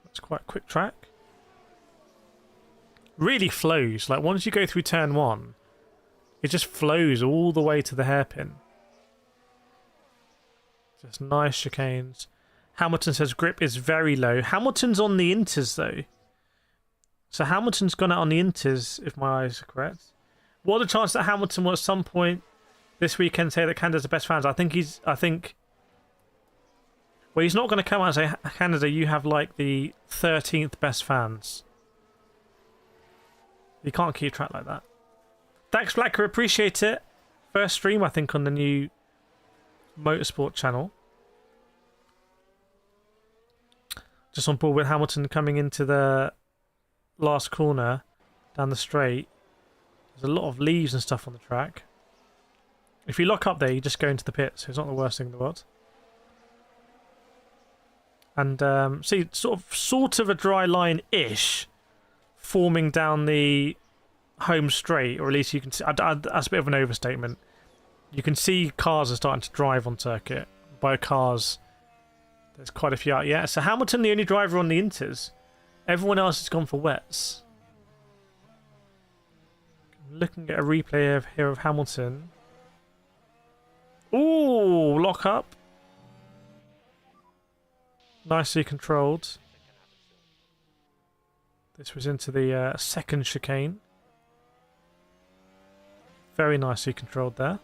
That's quite a quick track. Really flows. Like, once you go through turn 1, it just flows all the way to the hairpin. Just nice chicanes. Hamilton says grip is very low. Hamilton's on the inters, though. So Hamilton's gone out on the inters, if my eyes are correct. What are the chances that Hamilton will at some point this weekend say that Canada's the best fans? Well, he's not going to come out and say, Canada, you have like the 13th best fans. You can't keep track like that. Thanks, Blacker. Appreciate it. First stream, I think, on the new Motorsport channel. Just on board with Hamilton coming into the last corner down the straight. There's a lot of leaves and stuff on the track. If you lock up there, you just go into the pits. So it's not the worst thing in the world. And see, sort of a dry line-ish forming down the home straight, or at least you can see. That's a bit of an overstatement. You can see cars are starting to drive on circuit. By cars, there's quite a few out. Yeah, so Hamilton, the only driver on the inters. Everyone else has gone for wets. Looking at a replay here of Hamilton. Ooh, lock up. Nicely controlled. This was into the second chicane. Very nicely controlled there.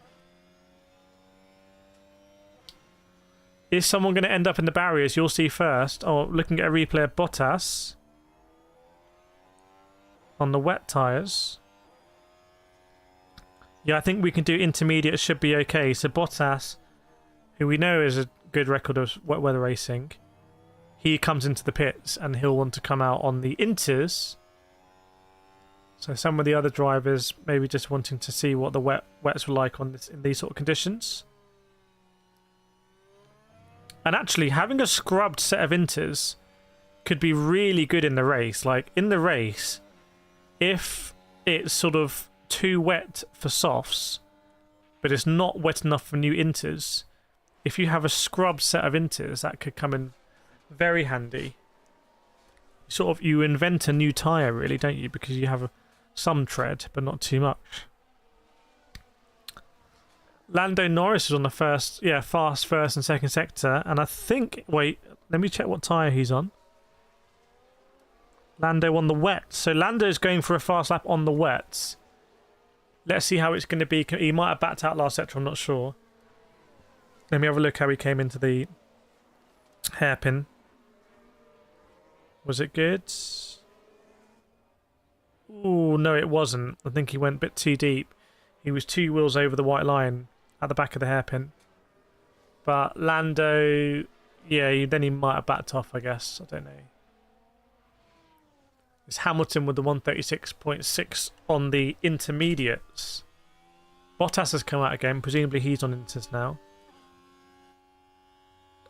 Is someone going to end up in the barriers? You'll see first. Oh, looking at a replay of Bottas. On the wet tyres. Yeah, I think we can do intermediate. Should be okay. So Bottas who we know is a good record of wet weather racing, he comes into the pits and he'll want to come out on the inters. So some of the other drivers maybe just wanting to see what the wets were like on this, in these sort of conditions. And actually, having a scrubbed set of inters could be really good in the race. Like, in the race, if it's sort of too wet for softs, but it's not wet enough for new inters, if you have a scrubbed set of inters, that could come in very handy. Sort of, you invent a new tyre, really, don't you? Because you have some tread, but not too much. Lando Norris is on the fast first and second sector, and I think, wait, let me check what tyre he's on. Lando on the wets. So Lando's going for a fast lap on the wets. Let's see how it's going to be. He might have backed out last sector, I'm not sure. Let me have a look how he came into the hairpin. Was it good? Ooh, no, it wasn't. I think he went a bit too deep. He was 2 wheels over the white line at the back of the hairpin. But Lando, yeah, then he might have backed off, I guess. I don't know. It's Hamilton with the 136.6 on the intermediates. Bottas has come out again. Presumably he's on inters now.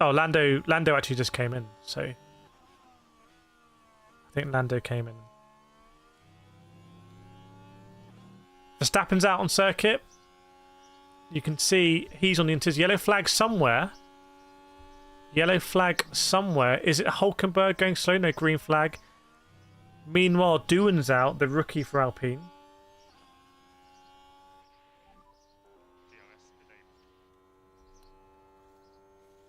Oh, Lando actually just came in, so I think Lando came in. Verstappen's out on circuit. You can see he's on the inters. Yellow flag somewhere. Yellow flag somewhere. Is it Hulkenberg going slow? No, green flag. Meanwhile, Doohan's out, the rookie for Alpine.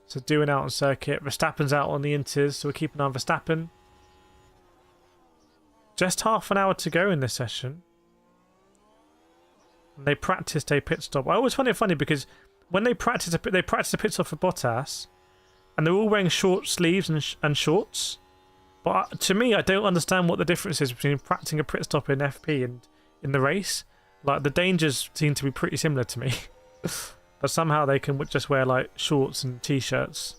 So Doohan out on circuit. Verstappen's out on the inters, so we're keeping an eye on Verstappen. Just half an hour to go in this session. And they practiced a pit stop. I always find it funny because when they practice a pit stop for Bottas, and they're all wearing short sleeves and shorts. But to me, I don't understand what the difference is between practicing a pit stop in FP and in the race. Like, the dangers seem to be pretty similar to me. But somehow they can just wear, like, shorts and t-shirts.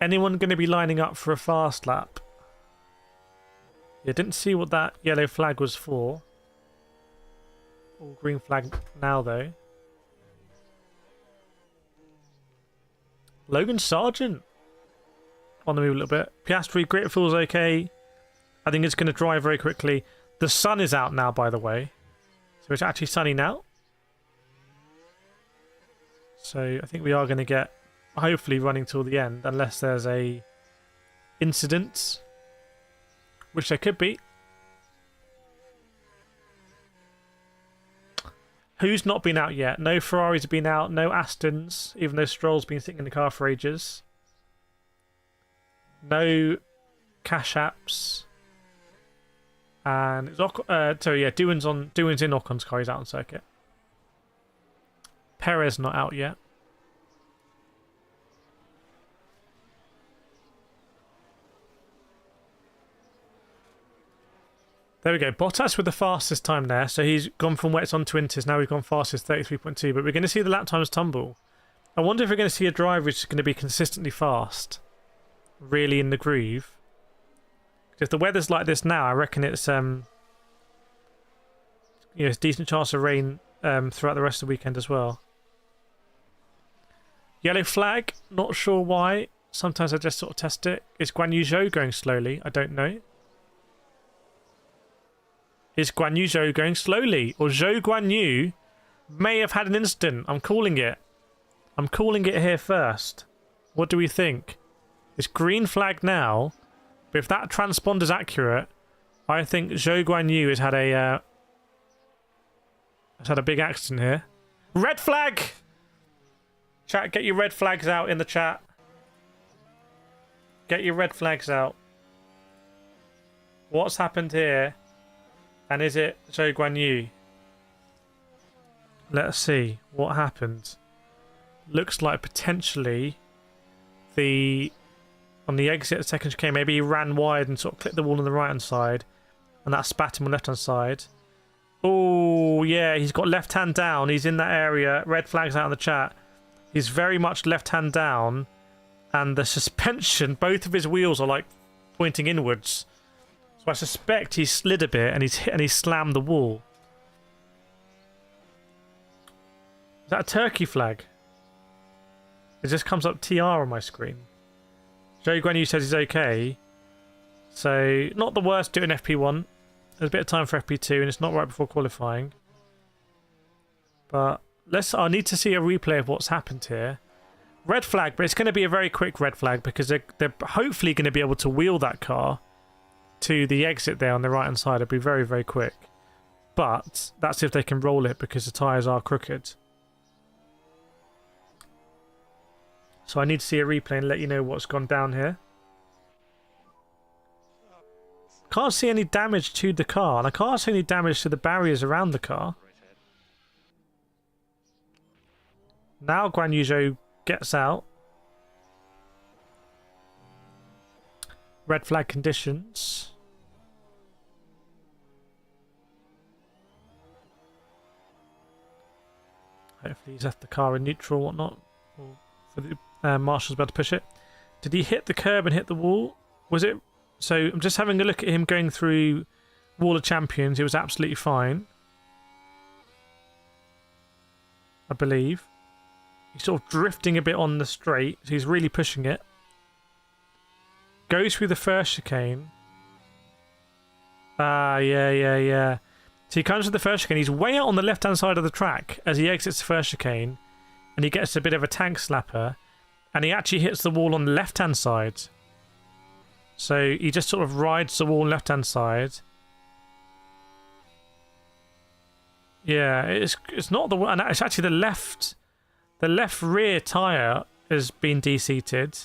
Anyone going to be lining up for a fast lap? Yeah, didn't see what that yellow flag was for. All green flag now, though. Logan Sargent on the move a little bit. Piastri, grit feels okay. I think it's going to drive very quickly. The sun is out now, by the way. So it's actually sunny now. So I think we are going to get, hopefully, running till the end, unless there's a incident, which there could be. Who's not been out yet? No Ferraris have been out, no Astons, even though Stroll's been sitting in the car for ages. No cash apps. And it's Doohan's in Ocon's car, he's out on circuit. Perez not out yet. There we go. Bottas with the fastest time there. So he's gone from wets on to inters. Now we've gone fastest, 33.2. But we're going to see the lap times tumble. I wonder if we're going to see a driver which is going to be consistently fast. Really in the groove. If the weather's like this now, I reckon it's it's a decent chance of rain throughout the rest of the weekend as well. Yellow flag. Not sure why. Sometimes I just sort of test it. Is Guanyu Zhou going slowly? I don't know. Is Guanyu Zhou going slowly? Or Zhou Guanyu may have had an incident. I'm calling it. I'm calling it here first. What do we think? It's green flag now. But if that transponder's accurate, I think Zhou Guanyu has had a big accident here. Red flag! Chat, get your red flags out in the chat. Get your red flags out. What's happened here? And is it Zhou Guanyu? Let's see what happened. Looks like potentially on the exit, the second chicane, maybe he ran wide and sort of clipped the wall on the right hand side, and that spat him on the left hand side. Oh, yeah, he's got left hand down. He's in that area. Red flags out in the chat. He's very much left hand down. And the suspension, both of his wheels are like pointing inwards. So I suspect he slid a bit and he slammed the wall. Is that a turkey flag? It just comes up TR on my screen. Joe Guanyu says he's okay. So, not the worst doing FP1. There's a bit of time for FP2 and it's not right before qualifying. But I need to see a replay of what's happened here. Red flag, but it's going to be a very quick red flag because they're hopefully going to be able to wheel that car to the exit there on the right hand side. It'll be very, very quick. But that's if they can roll it because the tyres are crooked. So I need to see a replay and let you know what's gone down here. Can't see any damage to the car, and I can't see any damage to the barriers around the car. Now Guanyu Zhou gets out. Red flag conditions. Hopefully he's left the car in neutral or whatnot. Or for the marshal's about to push it. Did he hit the curb and hit the wall? Was it... So I'm just having a look at him going through Wall of Champions. It was absolutely fine. I believe. He's sort of drifting a bit on the straight. So he's really pushing it. Goes through the first chicane. Yeah. So he comes to the first chicane. He's way out on the left-hand side of the track as he exits the first chicane. And he gets a bit of a tank slapper. And he actually hits the wall on the left-hand side. So he just sort of rides the wall left-hand side. Yeah, it's not the one. It's actually the left rear tyre has been de-seated.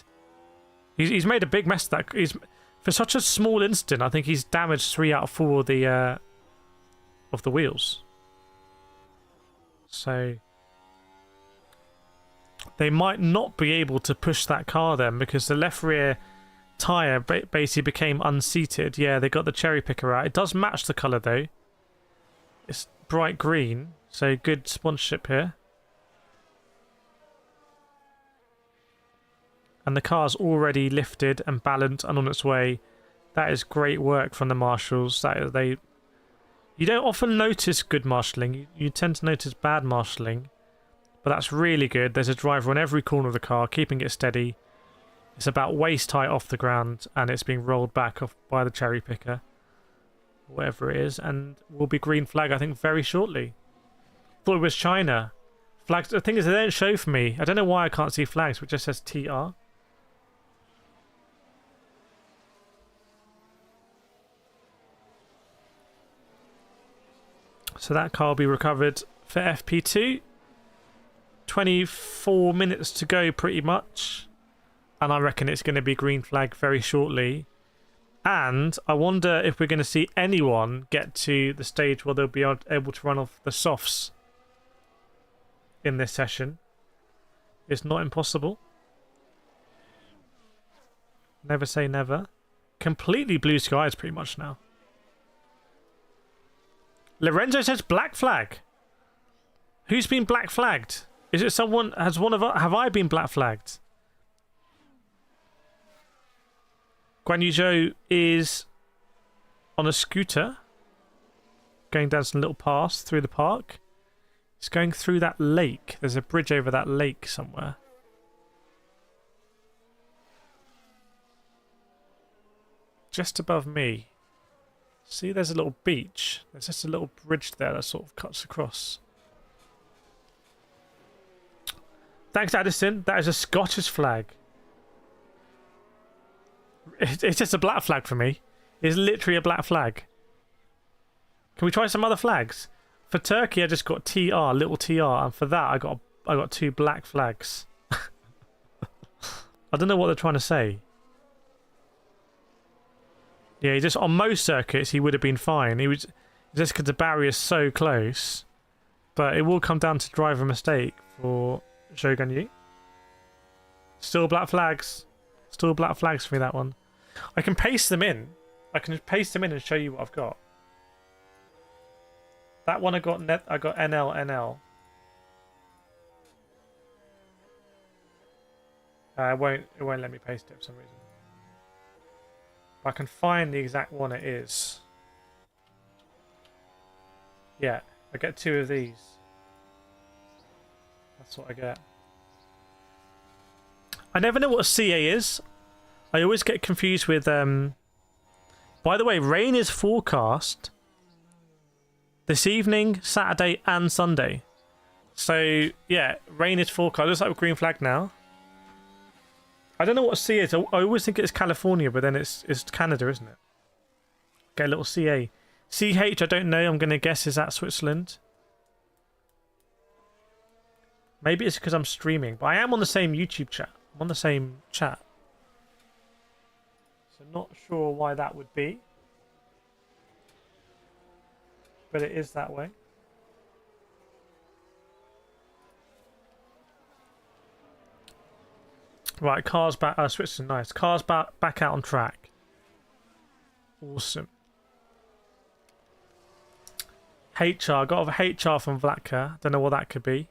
He's made a big mess of that. For such a small incident, I think he's damaged 3 out of 4 of the wheels. So they might not be able to push that car then because the left rear tyre basically became unseated. Yeah, they got the cherry picker out. It does match the colour though. It's bright green, so good sponsorship here. And the car's already lifted and balanced and on its way. That is great work from the marshals. You don't often notice good marshalling. You tend to notice bad marshalling. But that's really good. There's a driver on every corner of the car, keeping it steady. It's about waist height off the ground, and it's being rolled back off by the cherry picker. Whatever it is. And will be green flag, I think, very shortly. Thought it was China. Flags. The thing is, they don't show for me. I don't know why I can't see flags, but it just says TR. So that car will be recovered for FP2. 24 minutes to go pretty much. And I reckon it's going to be green flag very shortly. And I wonder if we're going to see anyone get to the stage where they'll be able to run off the softs in this session. It's not impossible. Never say never. Completely blue skies pretty much now. Lorenzo says black flag. Who's been black flagged? Is it someone? Have I been black flagged? Guanyu Zhou is on a scooter, going down some little paths through the park. He's going through that lake. There's a bridge over that lake somewhere. Just above me. See, there's a little beach. There's just a little bridge there that sort of cuts across. Thanks, Addison. That is a Scottish flag. It's just a black flag for me. It's literally a black flag. Can we try some other flags? For Turkey, I just got TR, little TR, and for that, I got 2 black flags. I don't know what they're trying to say. Yeah, just on most circuits, he would have been fine. He was just because the barrier is so close. But it will come down to driver mistake for Zhou Guanyu. Still black flags. Still black flags for me, that one. I can paste them in. I can paste them in and show you what I've got. That one I got I got NL. It won't let me paste it for some reason. But I can find the exact one it is. Yeah, I get 2 of these. That's what I get. I never know what a CA is. I always get confused with... By the way, rain is forecast this evening, Saturday and Sunday. So, yeah, rain is forecast. It looks like a green flag now. I don't know what a CA is. I always think it's California, but then it's Canada, isn't it? Get a little CA. CH, I don't know. I'm going to guess is that Switzerland. Maybe it's because I'm streaming, but I am on the same YouTube chat. I'm on the same chat. So not sure why that would be. But it is that way. Right, cars back. Switzerland, nice. Cars back out on track. Awesome. HR, got a HR from Vlatka. Don't know what that could be.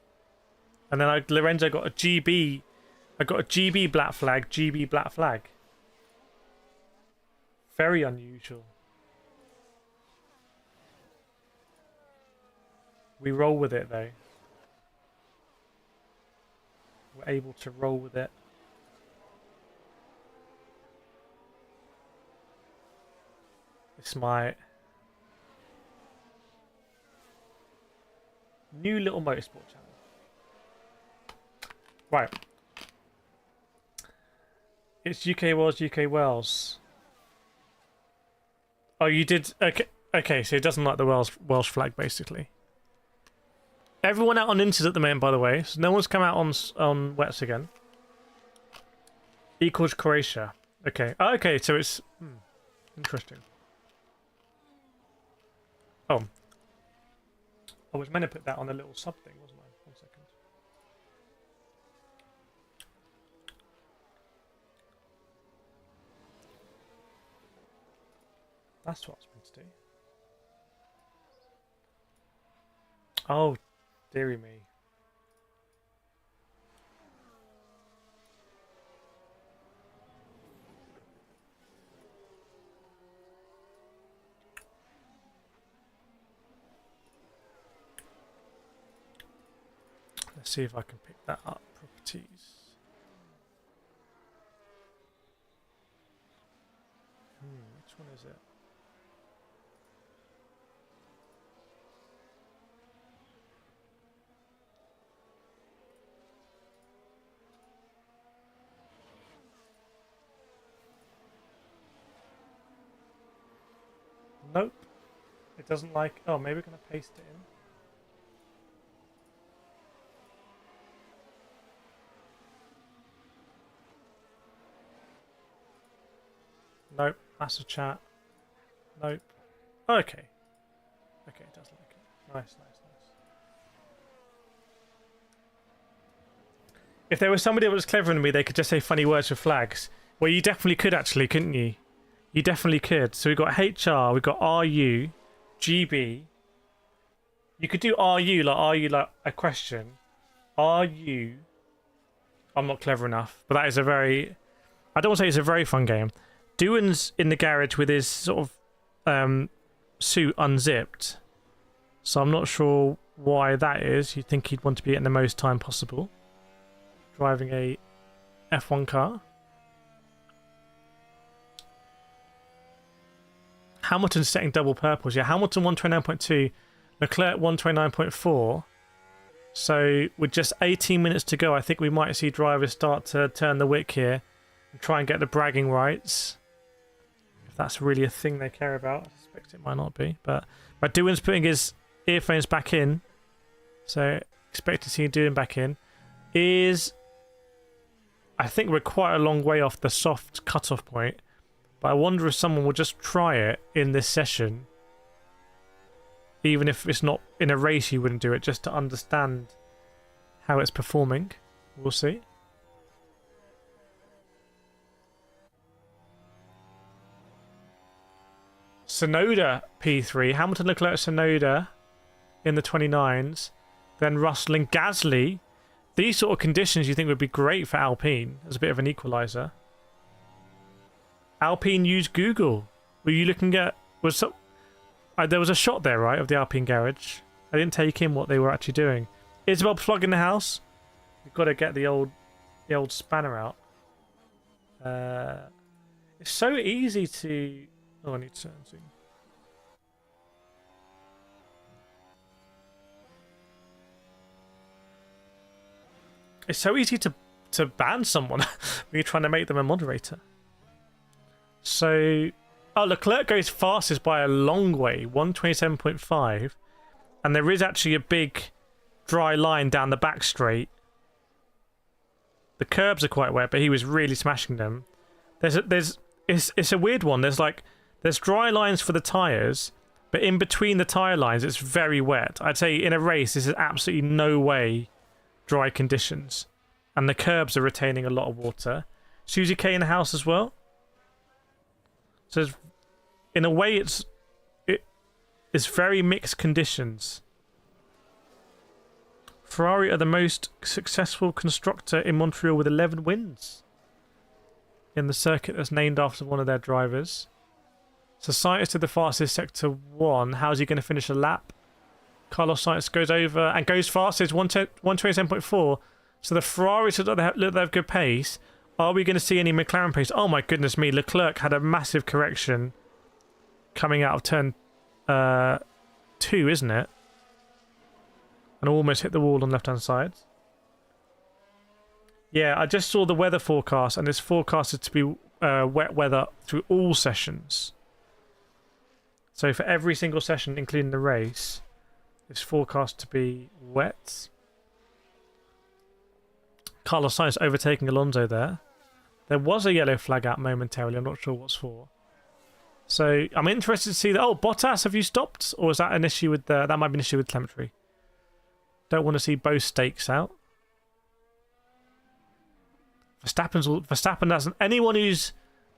And then Lorenzo got a GB. I got a GB black flag. GB black flag. Very unusual. We roll with it though. We're able to roll with it. It's my new little motorsport channel. Right. It's UK Wales. Oh, you did... Okay, so it doesn't like the Welsh flag, basically. Everyone out on Inters at the moment, by the way. So no one's come out on wets again. Equals Croatia. Okay. Oh, okay, so it's... interesting. Oh. I was meant to put that on a little sub thing, wasn't I? 1 second. That's what I was meant to do. Oh, dearie me. Let's see if I can pick that up. Properties. Which one is it? Nope. It doesn't like... Oh, maybe we're going to paste it in. Nope. That's a chat. Nope. Oh, okay. Okay, it does like it. Nice. If there was somebody that was cleverer than me, they could just say funny words with flags. Well, you definitely could actually, couldn't you? You definitely could. So we've got HR, we've got RU, GB. You could do RU like a question. RU. I'm not clever enough, but that is a very... I don't want to say it's a very fun game. Doohan's in the garage with his sort of suit unzipped. So I'm not sure why that is. You'd think he'd want to be getting the most time possible. Driving a F1 car. Hamilton setting double purples. Yeah, Hamilton 129.2, Leclerc 129.4. So with just 18 minutes to go, I think we might see drivers start to turn the wick here and try and get the bragging rights. If that's really a thing they care about. I suspect it might not be. But Doohan's putting his earphones back in. So expect to see Doohan back in. I think we're quite a long way off the soft cutoff point. But I wonder if someone will just try it in this session. Even if it's not in a race, you wouldn't do it, just to understand how it's performing. We'll see. Sonoda P3. Hamilton, Leclerc, Sonoda. in the 29s, then Russell and Gasly. These sort of conditions you think would be great for Alpine as a bit of an equaliser. Alpine used Google. Were you looking at... there was a shot there, right, of the Alpine garage. I didn't take in what they were actually doing. Isabel plugging the house. We've got to get the old spanner out. It's so easy to... Oh, I need to zoom. It's so easy to ban someone when you're trying to make them a moderator. So... Oh, Leclerc goes fastest by a long way, 127.5. And there is actually a big dry line down the back straight. The curbs are quite wet, but he was really smashing them. It's a weird one. There's dry lines for the tyres, but in between the tyre lines, it's very wet. I'd say in a race, this is absolutely no way dry conditions. And the curbs are retaining a lot of water. Susie K in the house as well. So in a way, it's very mixed conditions. Ferrari are the most successful constructor in Montreal with 11 wins in the circuit that's named after one of their drivers. So Sainz to the fastest sector 1. How's he going to finish a lap? Carlos Sainz goes over and goes fastest, 127.4. So the Ferraris look like they have good pace. Are we going to see any McLaren pace? Oh my goodness me, Leclerc had a massive correction coming out of turn 2, isn't it? And almost hit the wall on the left-hand side. Yeah, I just saw the weather forecast, and it's forecasted to be wet weather through all sessions. So for every single session, including the race, it's forecast to be wet. Carlos Sainz overtaking Alonso there. There was a yellow flag out momentarily. I'm not sure what's for. So I'm interested to see that. Oh, Bottas, have you stopped? Or is that an issue with that might be an issue with telemetry? Don't want to see both stakes out. Verstappen hasn't. Anyone who's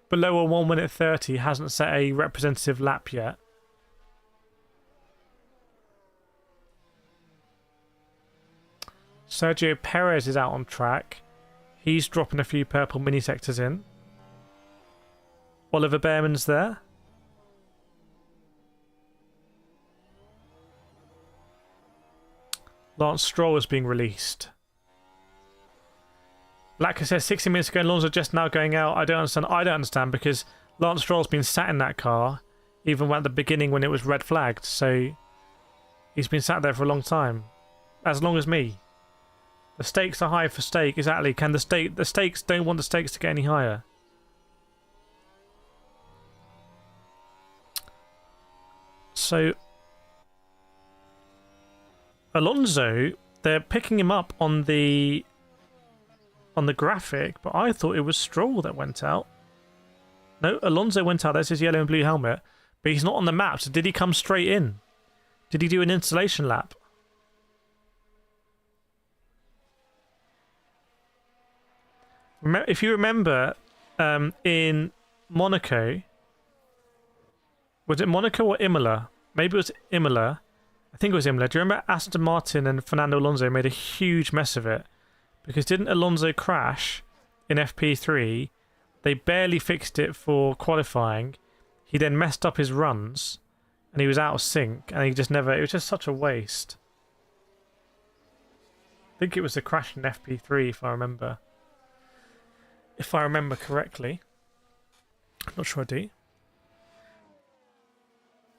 below a 1 minute 30 hasn't set a representative lap yet. Sergio Perez is out on track. He's dropping a few purple mini sectors in. Oliver Behrman's there. Lance Stroll is being released. Lacka says 60 minutes ago, Alonso just now going out. I don't understand. I don't understand because Lance Stroll's been sat in that car even at the beginning when it was red flagged. So he's been sat there for a long time. As long as me. The stakes are high for stake. Exactly. Can the stakes don't want the stakes to get any higher. So Alonso, they're picking him up on the graphic, but I thought it was Stroll that went out. No, Alonso went out. There's his yellow and blue helmet, but he's not on the map. So did he come straight in? Did he do an installation lap? If you remember, in Monaco, was it Monaco or Imola? Maybe it was Imola. I think it was Imola. Do you remember Aston Martin and Fernando Alonso made a huge mess of it? Because didn't Alonso crash in FP3? They barely fixed it for qualifying. He then messed up his runs, and he was out of sync, and he just never... It was just such a waste. I think it was the crash in FP3, if I remember. If I remember correctly. I'm not sure I do.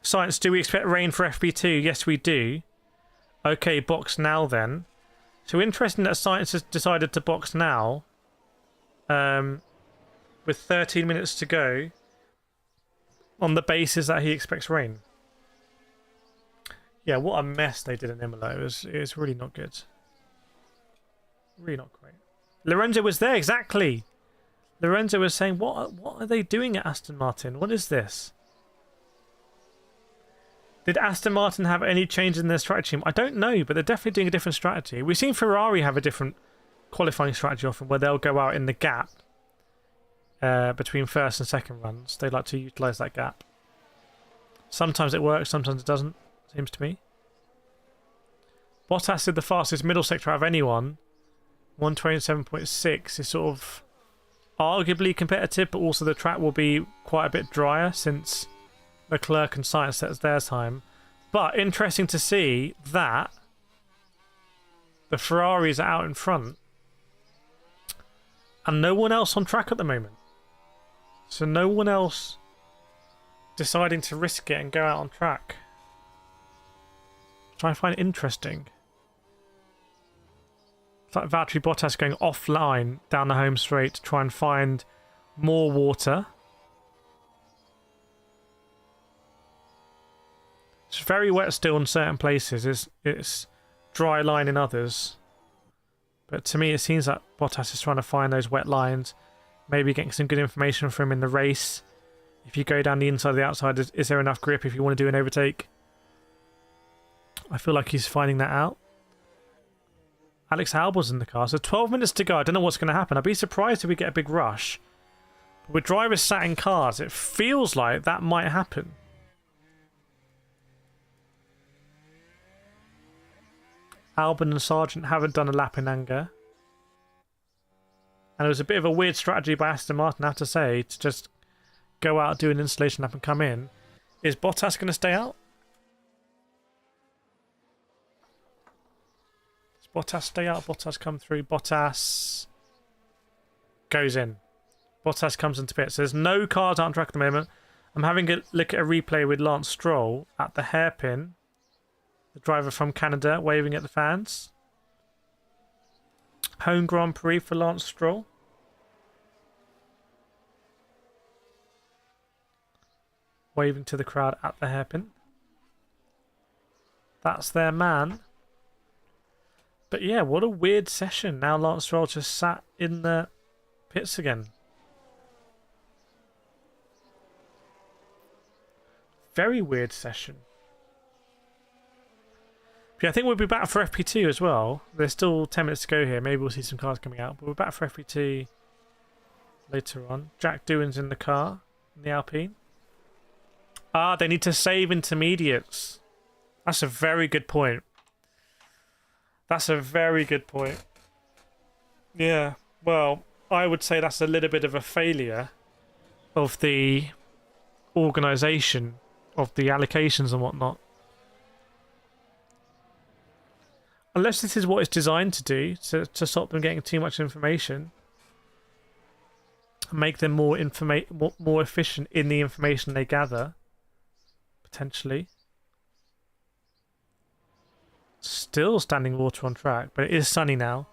Science, do we expect rain for FP2? Yes, we do. Okay, box now then. So interesting that Science has decided to box now. With 13 minutes to go. On the basis that he expects rain. Yeah, what a mess they did in Imola. It was really not good. Really not great. Lorenzo was there, exactly. Lorenzo was saying, what are they doing at Aston Martin? What is this? Did Aston Martin have any change in their strategy? I don't know, but they're definitely doing a different strategy. We've seen Ferrari have a different qualifying strategy often, where they'll go out in the gap between first and second runs. They like to utilise that gap. Sometimes it works, sometimes it doesn't, seems to me. Bottas did the fastest middle sector out of anyone. 127.6 is sort of arguably competitive, but also the track will be quite a bit drier since Leclerc and Sainz sets their time. But interesting to see that the Ferraris are out in front and no one else on track at the moment. So no one else deciding to risk it and go out on track. Which I find interesting. It's like Valtteri Bottas going offline down the home straight to try and find more water. It's very wet still in certain places. It's dry line in others. But to me it seems like Bottas is trying to find those wet lines. Maybe getting some good information from him in the race. If you go down the inside or the outside, is there enough grip if you want to do an overtake? I feel like he's finding that out. Alex Albon's in the car, so 12 minutes to go. I don't know what's going to happen. I'd be surprised if we get a big rush. But with drivers sat in cars, it feels like that might happen. Albon and Sargent haven't done a lap in anger. And it was a bit of a weird strategy by Aston Martin, I have to say, to just go out, do an installation lap and come in. Is Bottas going to stay out? Does Bottas stay out? Bottas come through. Bottas goes in. Bottas comes into pits. There's no cars out on track at the moment. I'm having a look at a replay with Lance Stroll at the hairpin. The driver from Canada waving at the fans. Home Grand Prix for Lance Stroll. Waving to the crowd at the hairpin. That's their man. But yeah, what a weird session. Now Lance Stroll just sat in the pits again. Very weird session. But yeah, I think we'll be back for FP2 as well. There's still 10 minutes to go here. Maybe we'll see some cars coming out. But we're back for FP2 later on. Jack Doohan's in the car, in the Alpine. Ah, they need to save intermediates. That's a very good point. That's a very good point. Yeah, well, I would say that's a little bit of a failure of the organisation of the allocations and whatnot. Unless this is what it's designed to do, to stop them getting too much information. Make them more efficient in the information they gather. Potentially. Still standing water on track, but it is sunny now.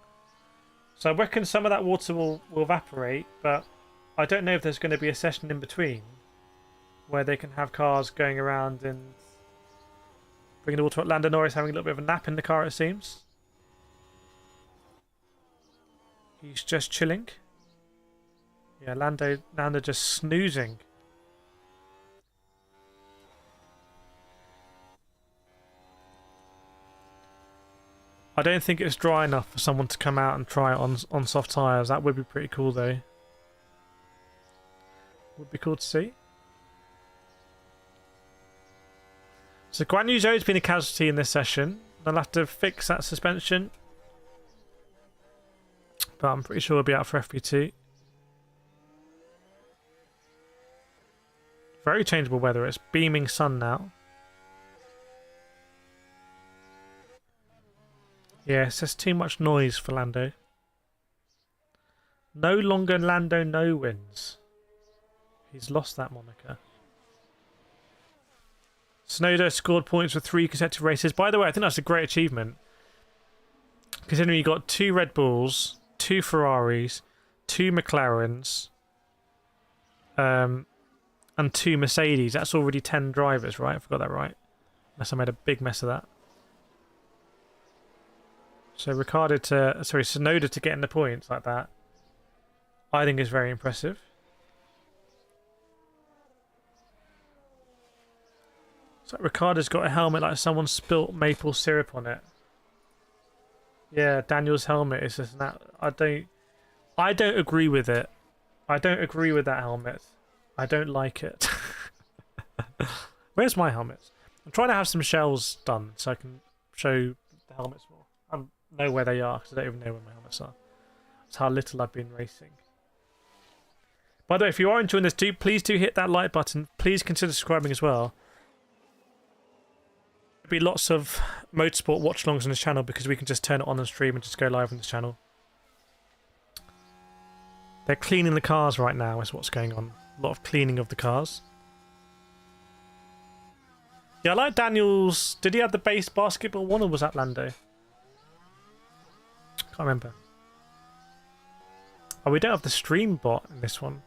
So I reckon some of that water will evaporate, but I don't know if there's going to be a session in between where they can have cars going around and bringing the water up. Lando Norris having a little bit of a nap in the car, it seems. He's just chilling. Yeah, Lando just snoozing. I don't think it's dry enough for someone to come out and try it on soft tyres. That would be pretty cool though. Would be cool to see. So Guanyu Zhou's been a casualty in this session. They'll have to fix that suspension. But I'm pretty sure he'll be out for FP2. Very changeable weather. It's beaming sun now. Yeah, it's just too much noise for Lando. No longer Lando no wins. He's lost that moniker. Tsunoda scored points for 3 consecutive races. By the way, I think that's a great achievement. Considering you got 2 Red Bulls, 2 Ferraris, 2 McLarens, and 2 Mercedes. That's already 10 drivers, right? I forgot that right. Unless I made a big mess of that. So Tsunoda to get in the points like that, I think is very impressive. So Ricciardo's got a helmet like someone spilt maple syrup on it. Yeah, Daniel's helmet is just that. I don't agree with it. I don't agree with that helmet. I don't like it. Where's my helmet? I'm trying to have some shells done so I can show the the helmets more. I know where they are because I don't even know where my helmets are. That's how little I've been racing. By the way, if you are enjoying this, please do hit that like button. Please consider subscribing as well. There'll be lots of motorsport watch-alongs on this channel because we can just turn it on stream and just go live on this channel. They're cleaning the cars right now is what's going on. A lot of cleaning of the cars. Yeah, I like Daniel's... Did he have the base basketball one or was that Lando? Can't remember. Oh, we don't have the stream bot in this one.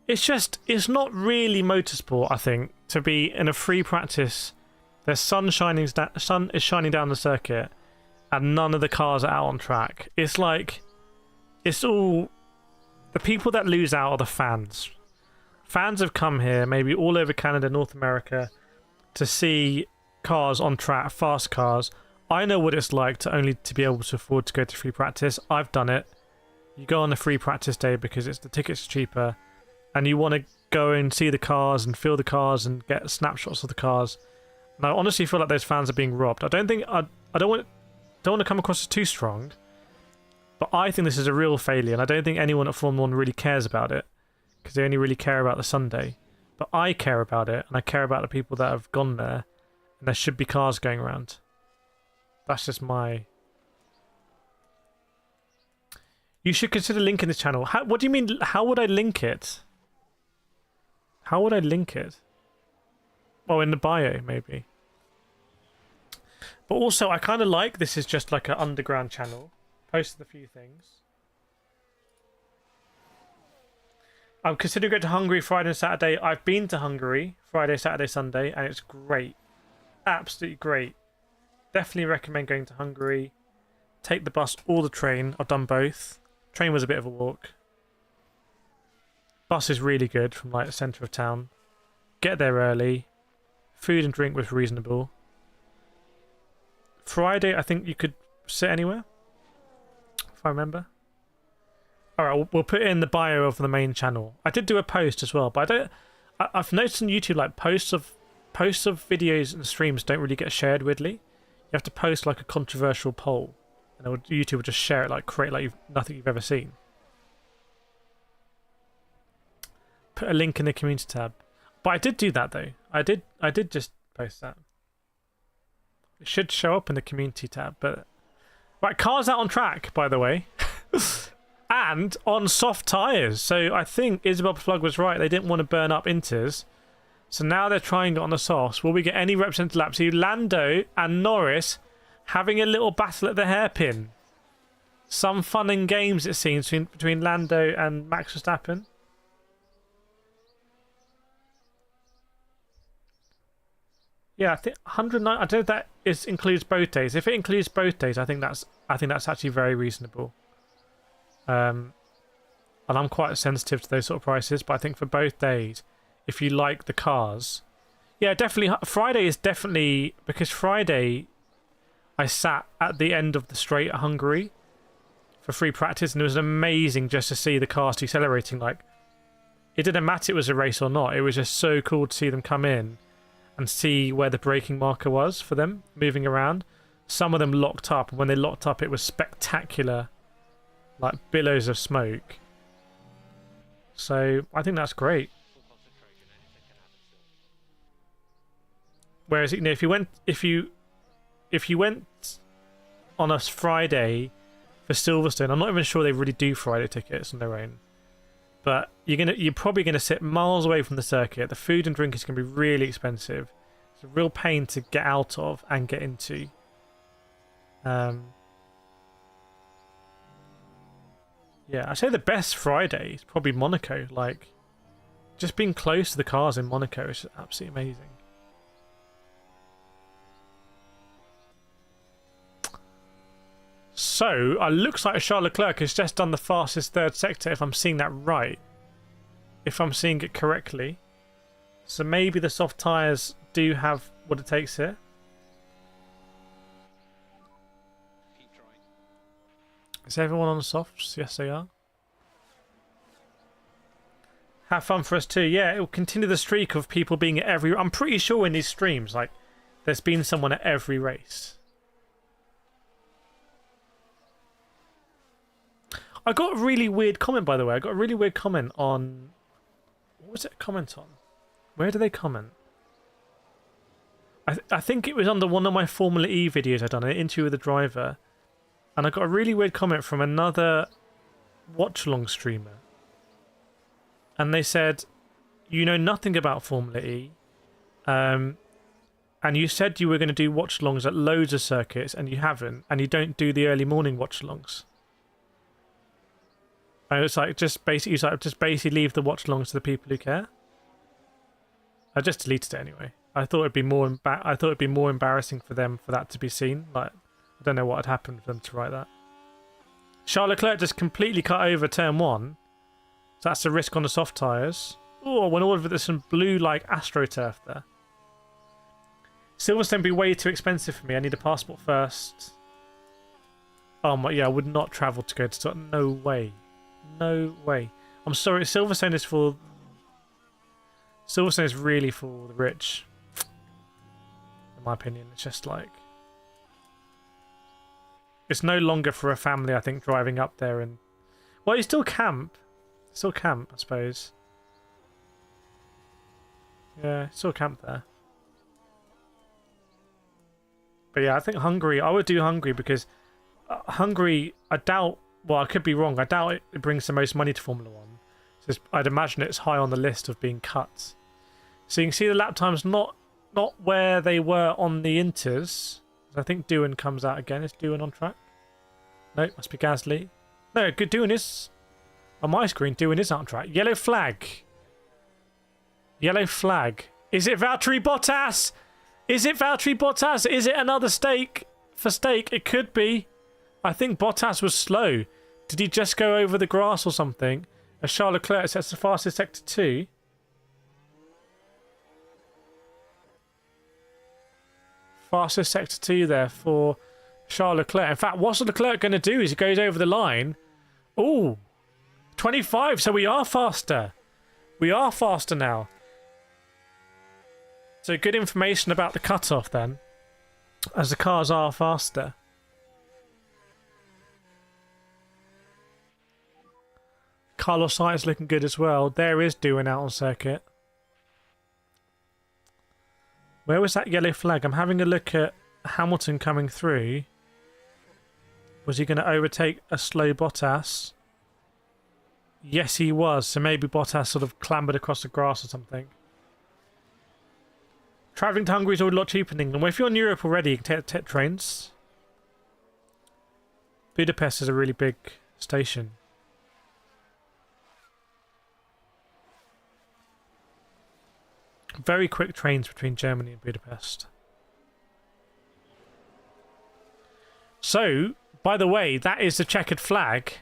It's just... It's not really motorsport, I think, to be in a free practice. The sun is shining down the circuit and none of the cars are out on track. It's like... It's all... The people that lose out are the fans. Fans have come here, maybe all over Canada, North America, to see cars on track, fast cars. I know what it's like to be able to afford to go to free practice. I've done it. You go on a free practice day because the tickets are cheaper, and you want to go and see the cars and feel the cars and get snapshots of the cars. And I honestly feel like those fans are being robbed. I don't want to come across as too strong. But I think this is a real failure, and I don't think anyone at Formula 1 really cares about it, because they only really care about the Sunday. But I care about it, and I care about the people that have gone there, and there should be cars going around. That's just my... You should consider linking this channel. What do you mean, how would I link it? How would I link it? Well, in the bio, maybe. But also, I kind of like this is just like an underground channel. Posted a few things. I'm considering going to Hungary Friday and Saturday. I've been to Hungary Friday, Saturday, Sunday, and it's great. Absolutely great. Definitely recommend going to Hungary. Take the bus or the train. I've done both. Train was a bit of a walk. Bus is really good from like the centre of town. Get there early. Food and drink was reasonable. Friday, I think you could sit anywhere, if I remember. Alright, we'll put it in the bio of the main channel. I did do a post as well, but I've noticed on YouTube, like, posts of videos and streams don't really get shared widely. You have to post, like, a controversial poll, and YouTube will just share it, like, create, like, nothing you've ever seen. Put a link in the community tab. But I did do that, though. I did just post that. It should show up in the community tab, but... Right, cars out on track, by the way. And on soft tyres. So I think Isabel Plug was right. They didn't want to burn up Inters. So now they're trying it on the softs. Will we get any represented laps? See, Lando and Norris having a little battle at the hairpin. Some fun and games, it seems, between Lando and Max Verstappen. Yeah, I think 109. I don't know if that includes both days. If it includes both days, I think that's actually very reasonable. And I'm quite sensitive to those sort of prices, but I think for both days, if you like the cars, yeah, definitely. Friday is definitely, because Friday I sat at the end of the straight at Hungary for free practice, and it was amazing just to see the cars decelerating. Like, it didn't matter it was a race or not. It was just so cool to see them come in and see where the braking marker was for them moving around. Some of them locked up, and when they locked up, it was spectacular. Like billows of smoke. So I think that's great. Whereas, you know, if you went on a Friday for Silverstone, I'm not even sure they really do Friday tickets on their own. But you're probably gonna sit miles away from the circuit. The food and drink is gonna be really expensive. It's a real pain to get out of and get into. Yeah, I'd say the best Friday is probably Monaco. Like, just being close to the cars in Monaco is absolutely amazing. So, it looks like Charles Leclerc has just done the fastest third sector, if I'm seeing that right. If I'm seeing it correctly. So maybe the soft tyres do have what it takes here. Is everyone on the softs? Yes, they are. Have fun for us too. Yeah, it will continue the streak of people being at every... I'm pretty sure in these streams, like, there's been someone at every race. I got a really weird comment, by the way. I got a really weird comment on... What was it a comment on? Where do they comment? I think it was under one of my Formula E videos I'd done, an interview with a driver. And I got a really weird comment from another Watchalong streamer. And they said, you know nothing about Formula E. And you said you were going to do watchalongs at loads of circuits, and you haven't. And you don't do the early morning watchalongs. And it's like, just basically leave the watchalongs to the people who care. I just deleted it anyway. I thought it'd be more embarrassing for them for that to be seen. Like, I don't know what had happened for them to write that. Charles Leclerc just completely cut over turn 1. So that's a risk on the soft tyres. Oh, when all of it, there's some blue like AstroTurf there. Silverstone would be way too expensive for me. I need a passport first. Oh my, yeah, I would not travel to go to Scotland. No way. No way. I'm sorry, Silverstone is really for the rich. In my opinion, it's just like... It's no longer for a family, I think, driving up there and... Well, you still camp. Still camp, I suppose. Yeah, still camp there. But yeah, I think Hungary... I would do Hungary because Hungary, I doubt... Well, I could be wrong. I doubt it brings the most money to Formula 1. So I'd imagine it's high on the list of being cut. So you can see the lap times not where they were on the Inters. I think Doohan comes out again. Is Doohan on track? No, it must be Gasly. No, good. Doohan is... On my screen, Doohan is on track. Yellow flag. Yellow flag. Is it Valtteri Bottas? Is it Valtteri Bottas? Is it another stake for stake? It could be. I think Bottas was slow. Did he just go over the grass or something? As Charles Leclerc sets the fastest sector 2. Fastest sector 2 there for Charles Leclerc. In fact, what's Leclerc going to do is he goes over the line. Ooh, 25. So we are faster. We are faster now. So good information about the cutoff then, as the cars are faster. Carlos Sainz looking good as well. There is Doohan out on circuit. Where was that yellow flag? I'm having a look at Hamilton coming through. Was he going to overtake a slow Bottas? Yes, he was. So maybe Bottas sort of clambered across the grass or something. Travelling to Hungary is already a lot cheaper in England. Well, if you're in Europe already, you can take trains. Budapest is a really big station. Very quick trains between Germany and Budapest. So, by the way, that is the checkered flag.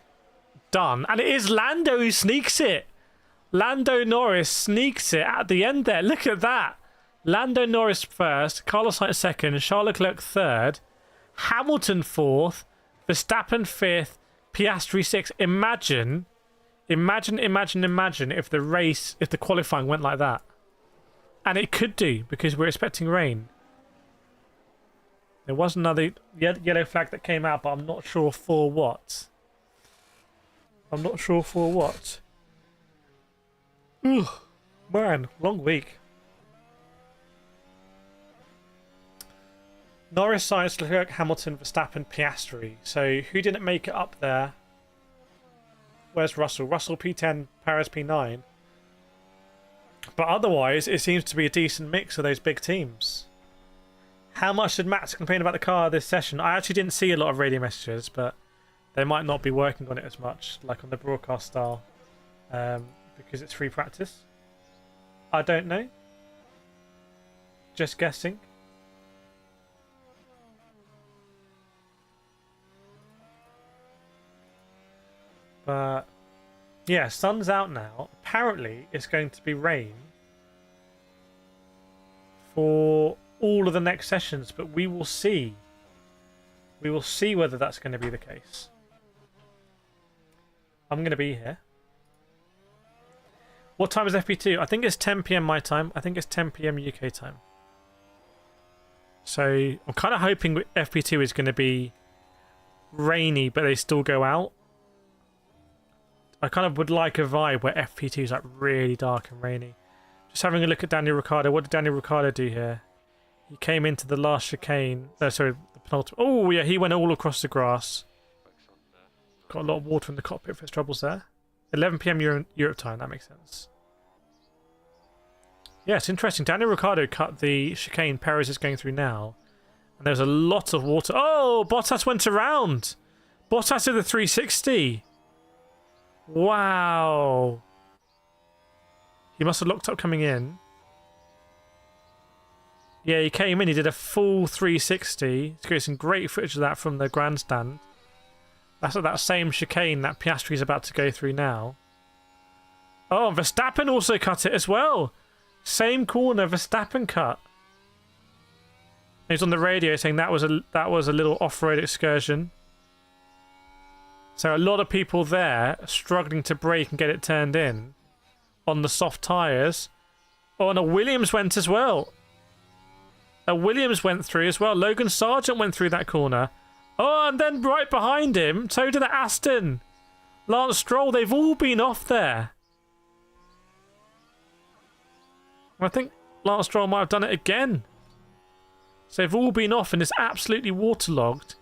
Done. And it is Lando who sneaks it. Lando Norris sneaks it at the end there. Look at that. Lando Norris first, Carlos Sainz second, Charles Leclerc third, Hamilton fourth, Verstappen fifth, Piastri sixth. Imagine if the qualifying went like that. And it could do, because we're expecting rain. There was another yellow flag that came out, but I'm not sure for what. I'm not sure for what. Ugh, man, long week. Norris, Sainz, Leclerc, Hamilton, Verstappen, Piastri. So who didn't make it up there? Where's Russell? Russell P10, Perez P9. But otherwise, it seems to be a decent mix of those big teams. How much did Max complain about the car this session? I actually didn't see a lot of radio messages, but they might not be working on it as much, like on the broadcast style, because it's free practice. I don't know. Just guessing. But yeah, sun's out now. Apparently, it's going to be rain for all of the next sessions, but we will see. We will see whether that's going to be the case. I'm going to be here. What time is FP2? I think it's 10 p.m. my time. I think it's 10 p.m. UK time. So I'm kind of hoping FP2 is going to be rainy, but they still go out. I kind of would like a vibe where FP2 is like really dark and rainy. Just having a look at Daniel Ricciardo. What did Daniel Ricciardo do here? He came into the last chicane. Sorry, the penultimate. Oh, yeah, he went all across the grass. Got a lot of water in the cockpit for his troubles there. 11 p.m. Europe time, that makes sense. Yeah, it's interesting. Daniel Ricciardo cut the chicane Perez is going through now. And there's a lot of water. Oh, Bottas went around. Bottas did the 360. Wow. He must have locked up coming in. Yeah, he came in. He did a full 360. He's got some great footage of that from the grandstand. That's that same chicane that Piastri is about to go through now. Oh, Verstappen also cut it as well. Same corner, Verstappen cut. He's on the radio saying that was a little off-road excursion. So a lot of people there struggling to brake and get it turned in on the soft tyres. Oh, and a Williams went as well. A Williams went through as well. Logan Sargent went through that corner. Oh, and then right behind him, so did the Aston. Lance Stroll, they've all been off there. I think Lance Stroll might have done it again. So they've all been off and it's absolutely waterlogged.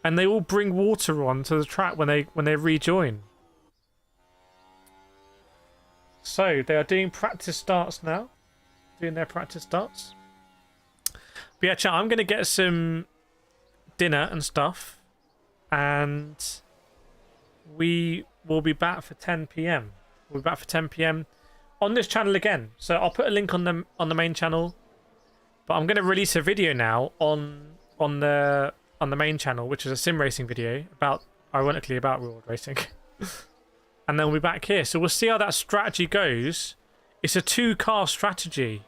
And they all bring water on to the track when they rejoin. So they are doing practice starts now. Doing their practice starts. But yeah, chat, I'm going to get some dinner and stuff, and we will be back for 10 p.m. We'll be back for 10 p.m. on this channel again. So I'll put a link on the main channel, but I'm going to release a video now on the main channel, which is a sim racing video ironically about real world racing. And then we'll be back here. So we'll see how that strategy goes. It's a 2-car strategy.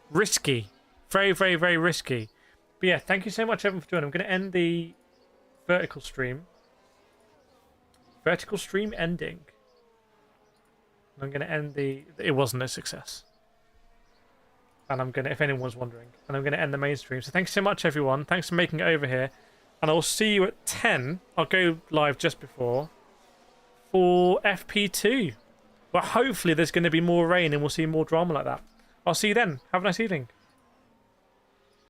Risky. Very, very, very risky. But yeah, thank you so much everyone for joining. I'm going to end the vertical stream. Vertical stream ending. I'm going to end it wasn't a success. And I'm going to, if anyone's wondering, and I'm going to end the main stream. So thanks so much everyone. Thanks for making it over here. And I'll see you at 10. I'll go live just before for FP2. But hopefully there's going to be more rain and we'll see more drama like that. I'll see you then. Have a nice evening.